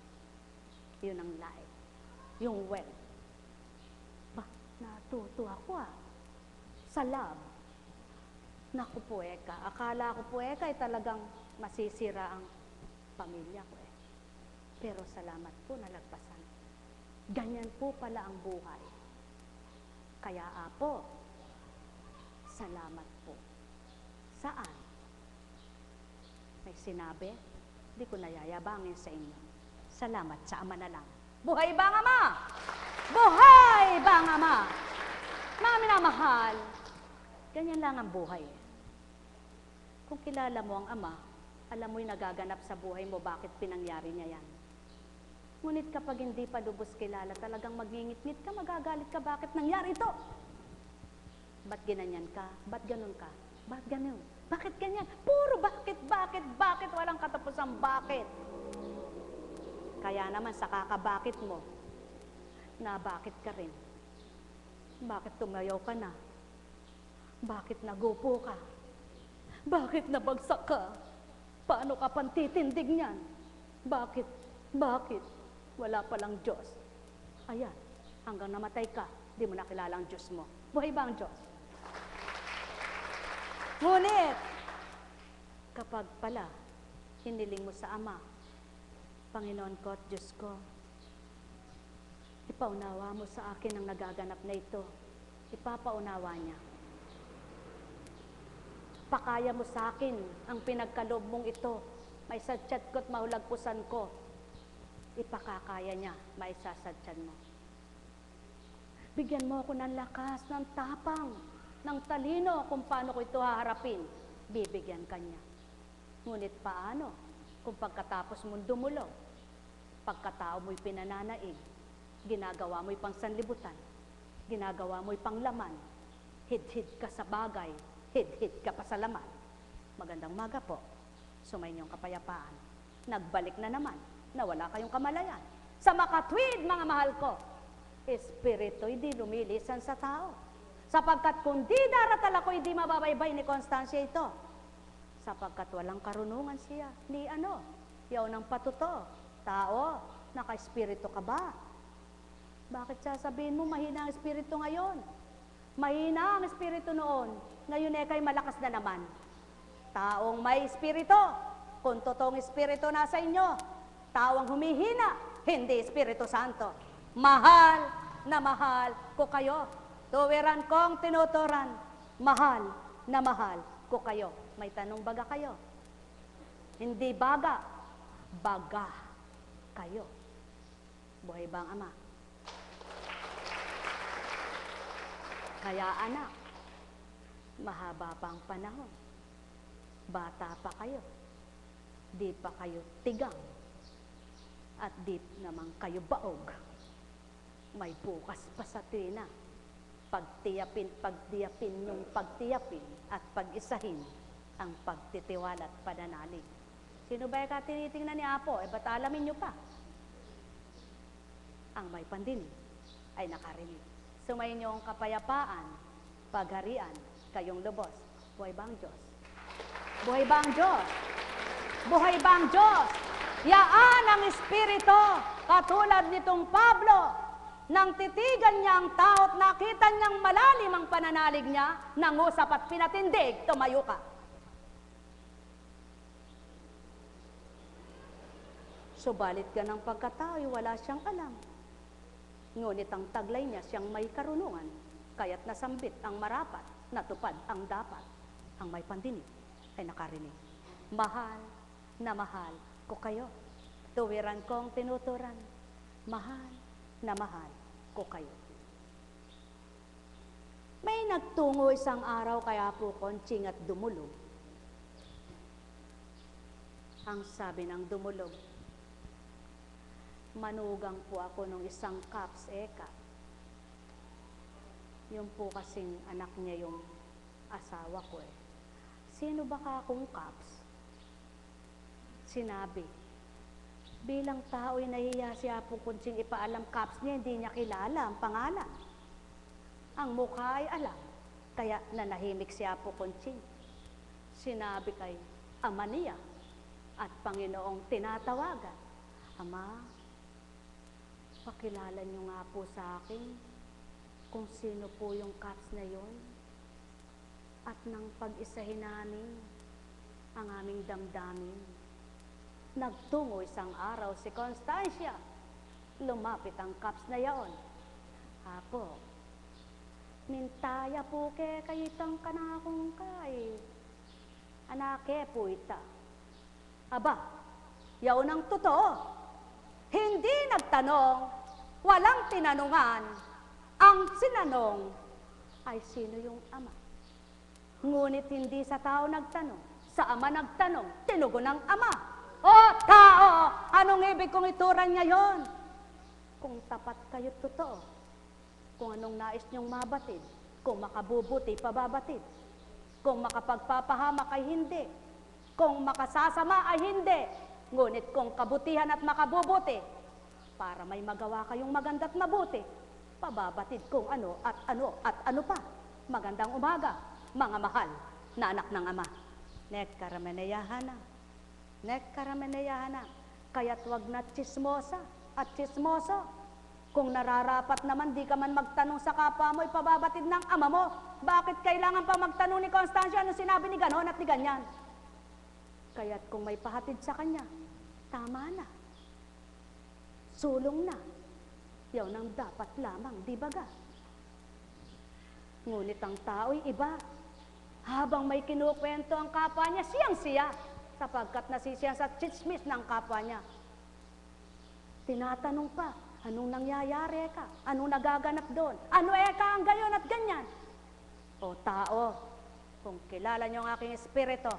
yun ang life. Yung wealth. Ba, Natuto ako sa love. Naku po eka, akala ko po eka ay talagang masisira ang pamilya ko eh. Pero salamat po nalagpasan. Ganyan po pala ang buhay. Kaya apo, salamat po. Saan? May sinabi, di ko nayayabangin sa inyo. Salamat sa Ama na lang. Buhay bang Ama? Buhay bang Ama? Mga minamahal, ganyan lang ang buhay. Kung kilala mo ang Ama, alam mo'y nagaganap sa buhay mo bakit pinangyari niya yan. Ngunit kapag hindi pa lubos kilala, talagang magngingit-ngit ka, magagalit ka, bakit nangyari ito? Ba't ginanyan ka? Ba't ganun ka? Ba't ganun? Bakit ganyan? Puro bakit, walang katapusang bakit. Kaya naman sa kakabakit mo, na bakit ka rin. Bakit tumayaw ka na? Bakit nagupo ka? Bakit nabagsak ka? Paano ka pantitindig niyan? Bakit? Wala palang Diyos. Ayan, hanggang namatay ka, di mo nakilala ang Diyos mo. Buhay ba ang Diyos? Ngunit, kapag pala, hiniling mo sa Ama, Panginoon ko at Diyos ko, ipaunawa mo sa akin ang nagaganap na ito. Ipapaunawa niya. Pakaya mo sa akin ang pinagkaloob mong ito. May sadyat ko't mahulagpusan ko. Ipakakaya niya, maisasadyan mo. Bigyan mo ako ng lakas, ng tapang, ng talino kung paano ko ito haharapin. Bibigyan ka niya. Ngunit paano kung pagkatapos mong dumulog, pagkatao mo'y pinananaig, ginagawa mo'y pangsanlibutan, ginagawa mo'y panglaman, hid-hid ka sa bagay, hid-hid ka pa sa laman. Magandang umaga po. Sumayin yung kapayapaan. Nagbalik na naman na wala kayong kamalayan. Sa makatwid, mga mahal ko, espiritu'y di lumilisan sa tao. Sapagkat kung di daratal ako, di mababaybay ni Constancia ito. Sapagkat walang karunungan siya. Ni ano? Yaw ng patuto. Tao, naka-espiritu ka ba? Bakit sasabihin mo mahina ang espiritu ngayon? Mahina ang espiritu noon. Ngayon kay malakas na naman. Taong may espiritu, kung totoong espiritu nasa inyo, tao ang humihina, hindi Espiritu Santo. Mahal na mahal ko kayo. Tuwiran kong tinuturan, mahal na mahal ko kayo. May tanong baga kayo? Hindi baga, baga kayo. Buhay ba ang Ama? Kaya anak, mahaba pang panahon. Bata pa kayo. Di pa kayo tigang. At di naman kayo baog. May bukas pa sa tuwina. Pagtiyapin yung pagtiyapin at pag-isahin ang pagtitiwala at pananalig. Sino ba yung tinitingnan ni Apo? Ba't alamin nyo pa? Ang may pandinig ay nakarinig. Sumayin niyo ang kapayapaan, pagharian, kayong lubos. Buhay ba ang Diyos? Buhay ba ang Diyos? Buhay ba ang Diyos? Yaan ang Espiritu, katulad nitong Pablo, nang titigan niya ang tao at nakita niyang malalim ang pananalig niya, nangusap at pinatindig, tumayo ka. Subalit ka ng pagkatao, wala siyang alam. Ngunit ang taglay niya siyang may karunungan, kaya't nasambit ang marapat, natupad ang dapat. Ang may pandinig ay nakarinig. Mahal na mahal ko kayo. Tuwiran kong tinuturan. Mahal na mahal ko kayo. May nagtungo isang araw kay Apo Conching at dumulog. Ang sabi ng dumulog, manugang po ako nung isang caps eka. Yung po kasing anak niya yung asawa ko eh. Sino ba ka akong caps? Sinabi, bilang tao'y nahiya si Apo Conching ipaalam caps niya, hindi niya kilala ang pangalan. Ang mukha ay alam, kaya nanahimik si Apo Conching. Sinabi kay ama niya at Panginoong tinatawagan, Ama, pakilala niyo nga po sa akin kung sino po yung cups na yon at nang pag-isahin namin ang aming damdamin. Nagtungo isang araw si Constancia. Lumapit ang cups na yon. Apo, mintaya po ke kayitang kanakong kay. Anake po ita. Aba, yaon ang totoo. Hindi nagtanong, walang tinanungan. Ang sinanong ay sino yung ama. Ngunit hindi sa tao nagtanong, sa ama nagtanong, tinugon ng ama. O tao, anong ibig kong ituran ngayon? Kung tapat kayo totoo, kung anong nais niyong mabatid, kung makabubuti, pababatid. Kung makapagpapahamak ay hindi. Kung makasasama ay hindi. Ngunit kung kabutihan at makabubuti, para may magawa kayong maganda't mabuti, pababatid kung ano at ano pa. Magandang umaga, mga mahal na anak ng ama. Nekkarameneyahana. Nekkarameneyahana. Kaya't wag na tsismosa at tsismoso. Kung nararapat naman, di ka man magtanong sa kapwa mo, ipababatid ng ama mo. Bakit kailangan pa magtanong ni Constancia ano sinabi ni ganon at ni ganyan? Kaya't kung may pahatid sa kanya, tama na. Sulong na. Yaw nang dapat lamang, di baga? Ngunit ang tao'y iba. Habang may kinukwento ang kapwa niya, siyang-siya. Sapagkat nasisiyan sa chismis ng kapwa niya. Tinatanong pa, anong nangyayari ka? Anong nagaganap doon? Ano eka ang gayon at ganyan? O tao, kung kilala niyo ang aking espiritu,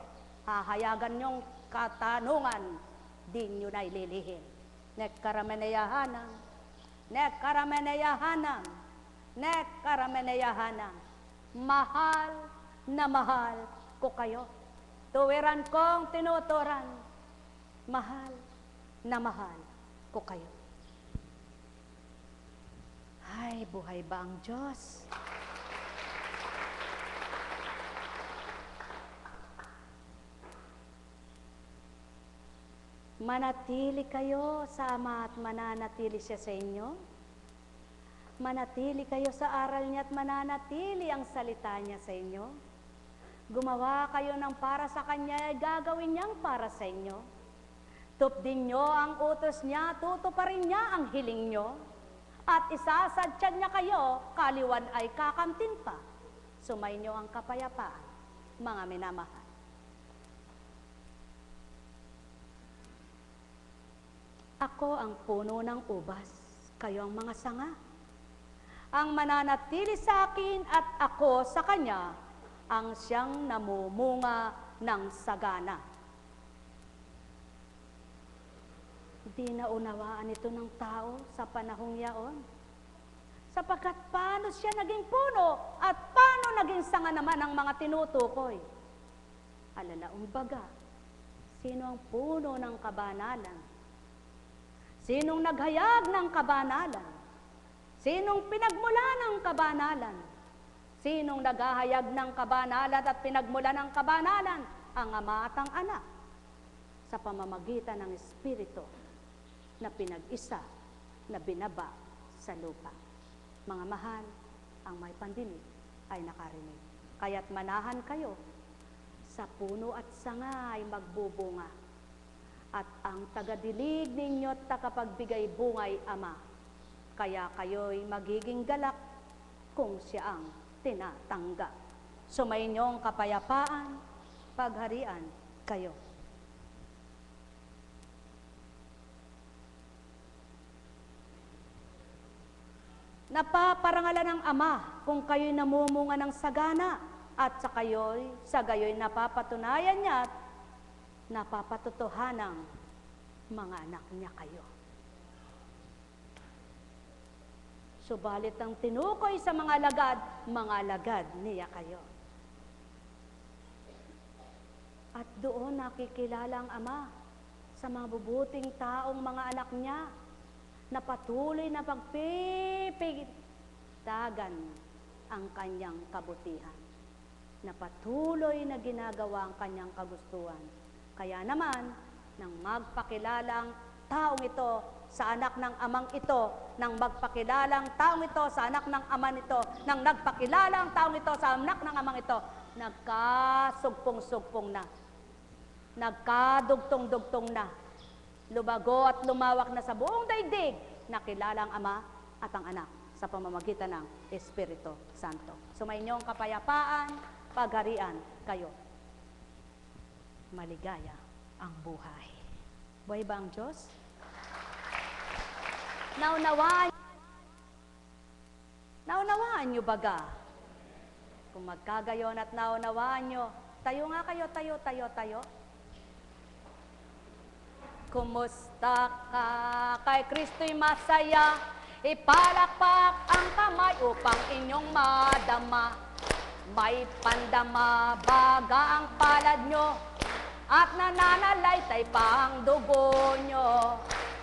hahayagan niyong katanungan, di niyo na ililihim. Nekkarameneyahanang, nekkarameneyahanang, nekkarameneyahanang. Mahal na mahal ko kayo. Tuwiran kong tinuturan, mahal na mahal ko kayo. Ay, buhay ba ang Diyos? Manatili kayo sa Ama at mananatili siya sa inyo. Manatili kayo sa aral niya at mananatili ang salita niya sa inyo. Gumawa kayo ng para sa Kanya, gagawin niyang para sa inyo. Tupdin niyo ang utos niya, tutuparin niya ang hiling niyo. At isasadyan niya kayo, kaliwan ay kakamtin pa. Sumainyo ang kapayapaan, mga minamahal. Ako ang puno ng ubas, kayo ang mga sanga. Ang mananatili sa akin at ako sa kanya, ang siyang namumunga ng sagana. Di naunawaan ito ng tao sa panahong yaon. Sapagkat paano siya naging puno at paano naging sanga naman ang mga tinutukoy? Alalaong baga, sino ang puno ng kabanalan? Sinong naghayag ng kabanalan? Sinong pinagmula ng kabanalan? Sinong naghahayag ng kabanalan at pinagmula ng kabanalan? Ang Ama at ang Anak sa pamamagitan ng Espiritu na pinag-isa na binaba sa lupa. Mga mahal, ang may pandinig ay nakarinig. Kaya't manahan kayo, sa puno at sanga ay magbubunga. At ang tagadilig ninyo at takapagbigay bungay Ama. Kaya kayo'y magiging galak kung siya ang tinatanggap. Sumainyong kapayapaan, pagharian kayo. Napaparangalan ng Ama kung kayo'y namumunga ng sagana at sa gayo'y napapatunayan niya at napapatotohanang mga anak niya kayo. Subalit ang tinukoy sa mga alagad niya kayo. At doon nakikilala ang Ama sa mga bubuting taong mga anak niya na patuloy na pagpipigtagan ang kanyang kabutihan, na patuloy na ginagawa ang kanyang kagustuhan. Kaya naman, nang magpakilalang taong ito sa anak ng amang ito, nang magpakilalang taong ito sa anak ng ama nito, nang nagpakilalang taong ito sa anak ng amang ito, nagkasugpong-sugpong na, nagkadugtong-dugtong na, lumago at lumawak na sa buong daigdig, nakilala ang Ama at ang Anak sa pamamagitan ng Espiritu Santo. Sumainyong kapayapaan, pagharian kayo. Maligaya ang buhay. Buhay ba ang Diyos? Naunawaan nyo baga? Kung magkagayon at naunawaan nyo, tayo nga kayo, tayo. Kumusta ka? Kay Kristo'y masaya, ipalakpak ang kamay upang inyong madama. May pandama, baga ang palad nyo, at nananalaytay pa ang dugo nyo.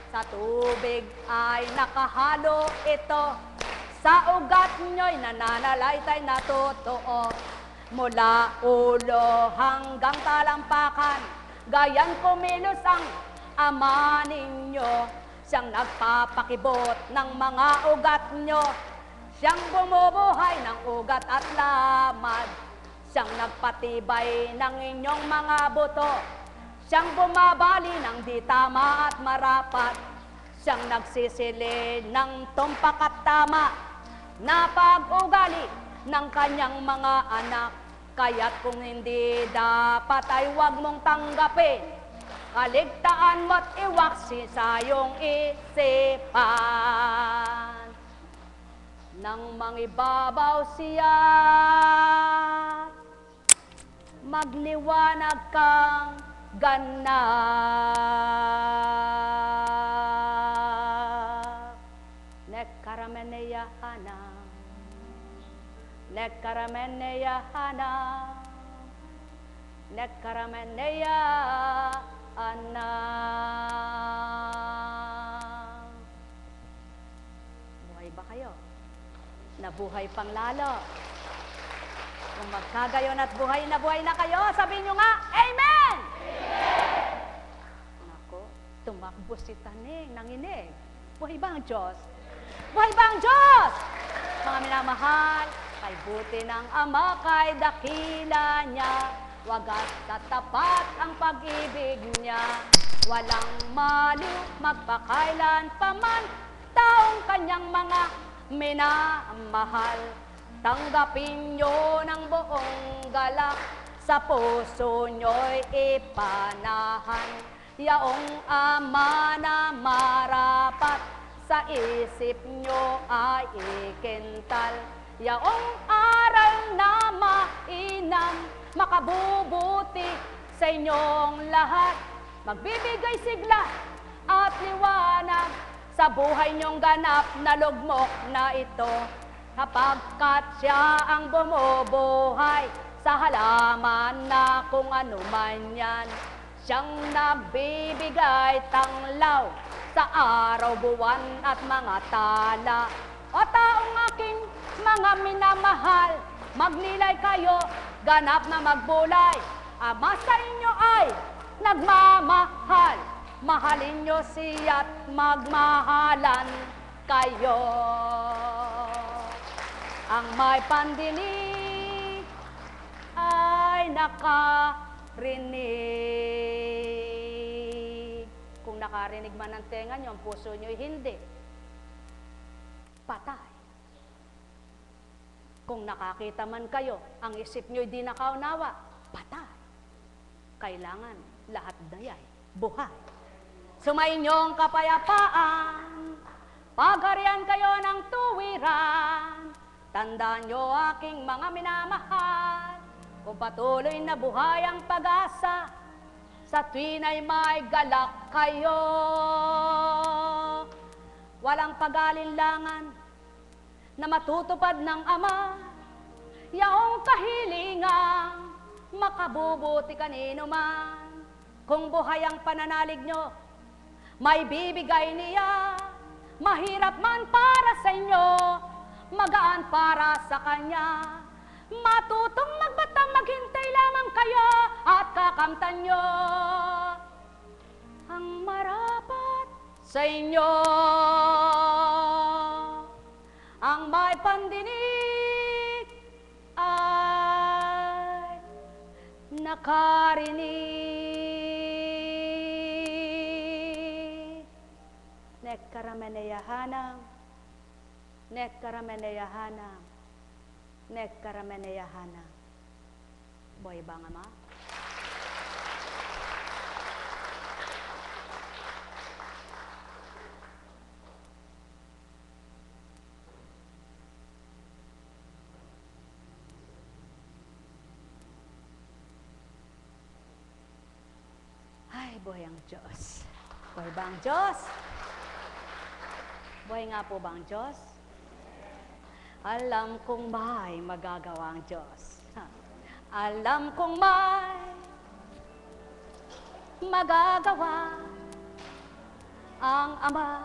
Sa tubig ay nakahalo ito, sa ugat nyo'y nananalaytay na totoo. Mula ulo hanggang talampakan, gayan kumilos ang Ama ninyo. Siyang nagpapakibot ng mga ugat nyo, siyang bumubuhay ng ugat at lamad. Siyang nagpatibay ng inyong mga buto, siyang bumabali ng di tama at marapat. Siyang nagsisili ng tumpak at tama na pag-ugali ng kanyang mga anak. Kaya't kung hindi dapat ay huwag mong tanggapin, kaligtaan mo't iwaksi sa iyong isipan. Nang mangibabaw siya, magliwanag kang ganap. Nekkarameneya hanam, nekkarameneya hanam, nekkarameneya hanam. Buhay ba kayo? Nabuhay pang lalo. Kung magkagayon at buhay na kayo, sabihin nyo nga, Amen! Amen! Nako, tumakbo si Taning, nanginig. Buhay ba ang Diyos? Buhay ba ang Diyos? Mga minamahal, kay buti ng Ama, kay dakila niya, wagas at tapat ang pag-ibig niya. Walang malu, magpakailan paman, taong kanyang mga minamahal. Tanggapin nyo ng buong galak, sa puso nyo'y ipanahan. Yaong Ama na marapat, sa isip nyo ay ikintal. Yaong aral na mainam, makabubuti sa inyong lahat. Magbibigay sigla at liwanag sa buhay niyong ganap na lugmok na ito. Kapagkat siya ang bumubuhay sa halaman na kung ano man yan. Siyang nagbibigay tanglaw sa araw, buwan at mga tala. O taong aking mga minamahal, magnilay kayo, ganap na magbulay. Ama sa inyo ay nagmamahal. Mahalin nyo siya't magmahalan kayo. Ang may pandinig ay nakarinig. Kung nakarinig man ang tenga nyo, ang puso nyo'y hindi, patay. Kung nakakita man kayo, ang isip nyo'y di nakaunawa, patay. Kailangan lahat dayay buhay. Sumainyong kapayapaan, pagharian kayo ng tuwiran. Tandaan nyo aking mga minamahal, kung patuloy na buhay ang pag-asa, sa tuwin ay may galak kayo. Walang pag-alinlangan na matutupad ng Ama, yaong kahilingang makabubuti kanino man. Kung buhay ang pananalig nyo, may bibigay niya. Mahirap man para sa inyo, magaan para sa Kanya. Matutong magbatang, maghintay lamang kayo at kakamtan nyo. Ang marapat sa inyo ang may pandinig ay nakarinig. Nekkarameneyahanam, nekkarameneyahanam, nekkarameneyahanam. Boy bang ama? Ay, buhay ang Diyos. Buhay ba ang Diyos? Buhay nga po ba ang Diyos? Alam kong may magagawa ang Diyos. Alam kong may magagawa ang Ama.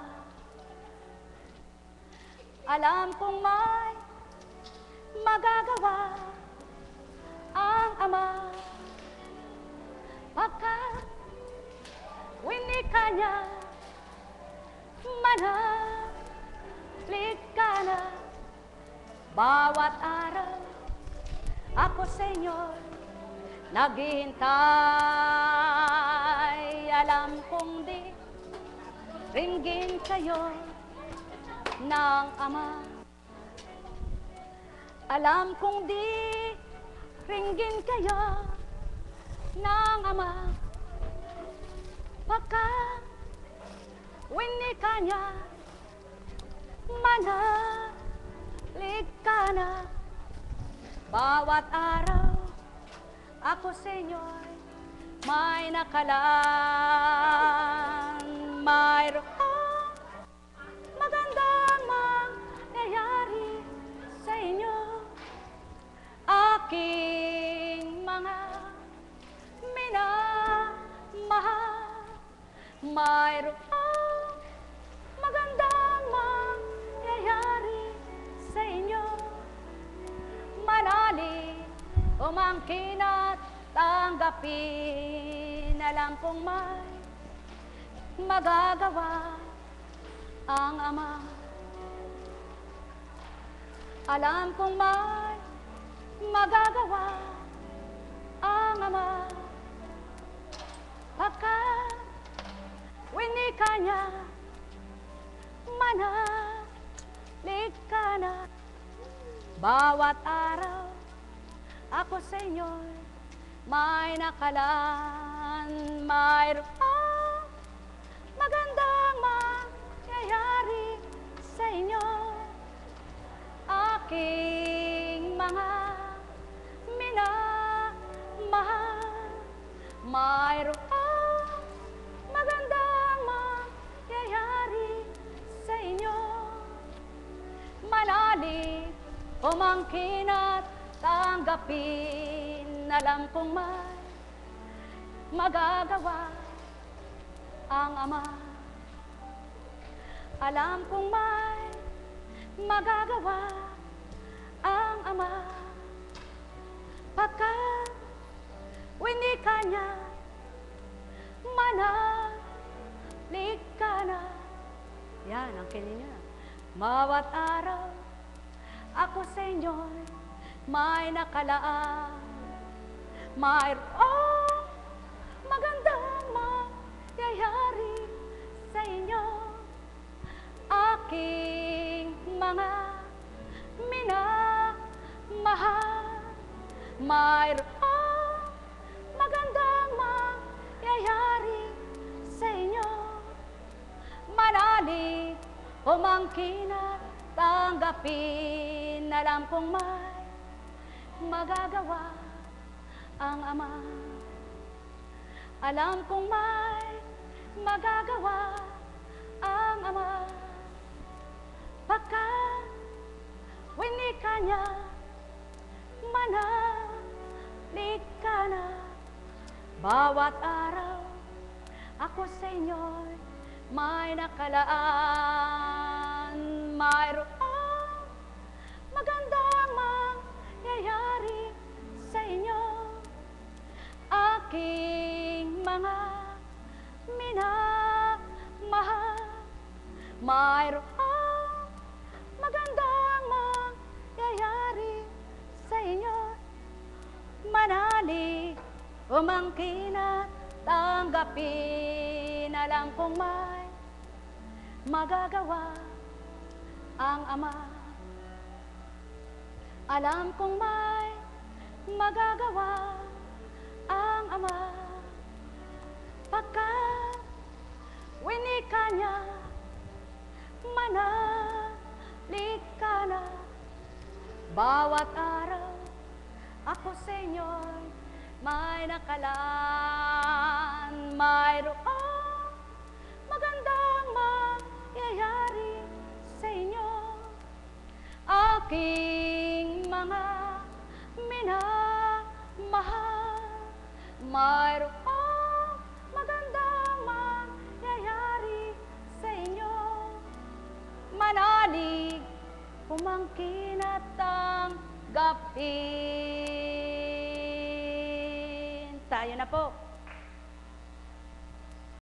Alam kong may magagawa ang Ama. Pagkat winika niya, manahalik ka na. Bawat araw, ako sa inyo naghihintay. Alam kong di ringgin kayo ng Ama. Alam kong di ringgin kayo ng Ama. Pagkat winika niya, manahalik ka na. Bawat araw, ako sa inyo'y may nakalaan. Mayroong magandang mangyayari sa inyo. Aking mga minamahal, mayroong magandang mangyayari sa inyo. Manali, umangkin at tanggapin. Alam kong may magagawa ang Ama. Alam kong may magagawa ang Ama. Pagkat winika niya, manahalik ka na. Bawat araw, ako sa inyo'y may nakalaan. Mayroong magandang mangyayari sa inyo. Aking mga minamahal, mayroong magandang mangyayari sa inyo. Manali, umangkin at tanggapin. Alam kong may magagawa ang Ama. Alam kong may magagawa ang Ama. Pagkat winika niya, manahalik ka na. Yan ang kanya. Bawat araw, ako sa inyo'y may nakalaan. Mayroong magandang mangyayari sa inyo. Aking mga minamahal, mayroong magandang mangyayari sa inyo. Manali, umangkin at tanggapin. Alam kong may magagawa ang Ama. Alam kong may magagawa ang Ama. Pagkat winika niya, manahalik ka na. Bawat araw, ako sa inyo'y may nakalaan. Mayroong magandang mangyayari sa inyo. Aking mga minamahal, mayroong magandang mangyayari sa inyo. Manalig, umangkin at tanggapin. Alam kong may magagawa ang Ama. Alam kong may magagawa ang Ama. Pagkat winika niya, manalig ka na. Bawat araw ako sa inyo'y may nakalaan. Mayroong magandang mangyayari sa inyo. Aking mga minamahal, mayroong magandang mangyayari sa inyo. Manalig, umangkin at tanggapin. Tayo na po.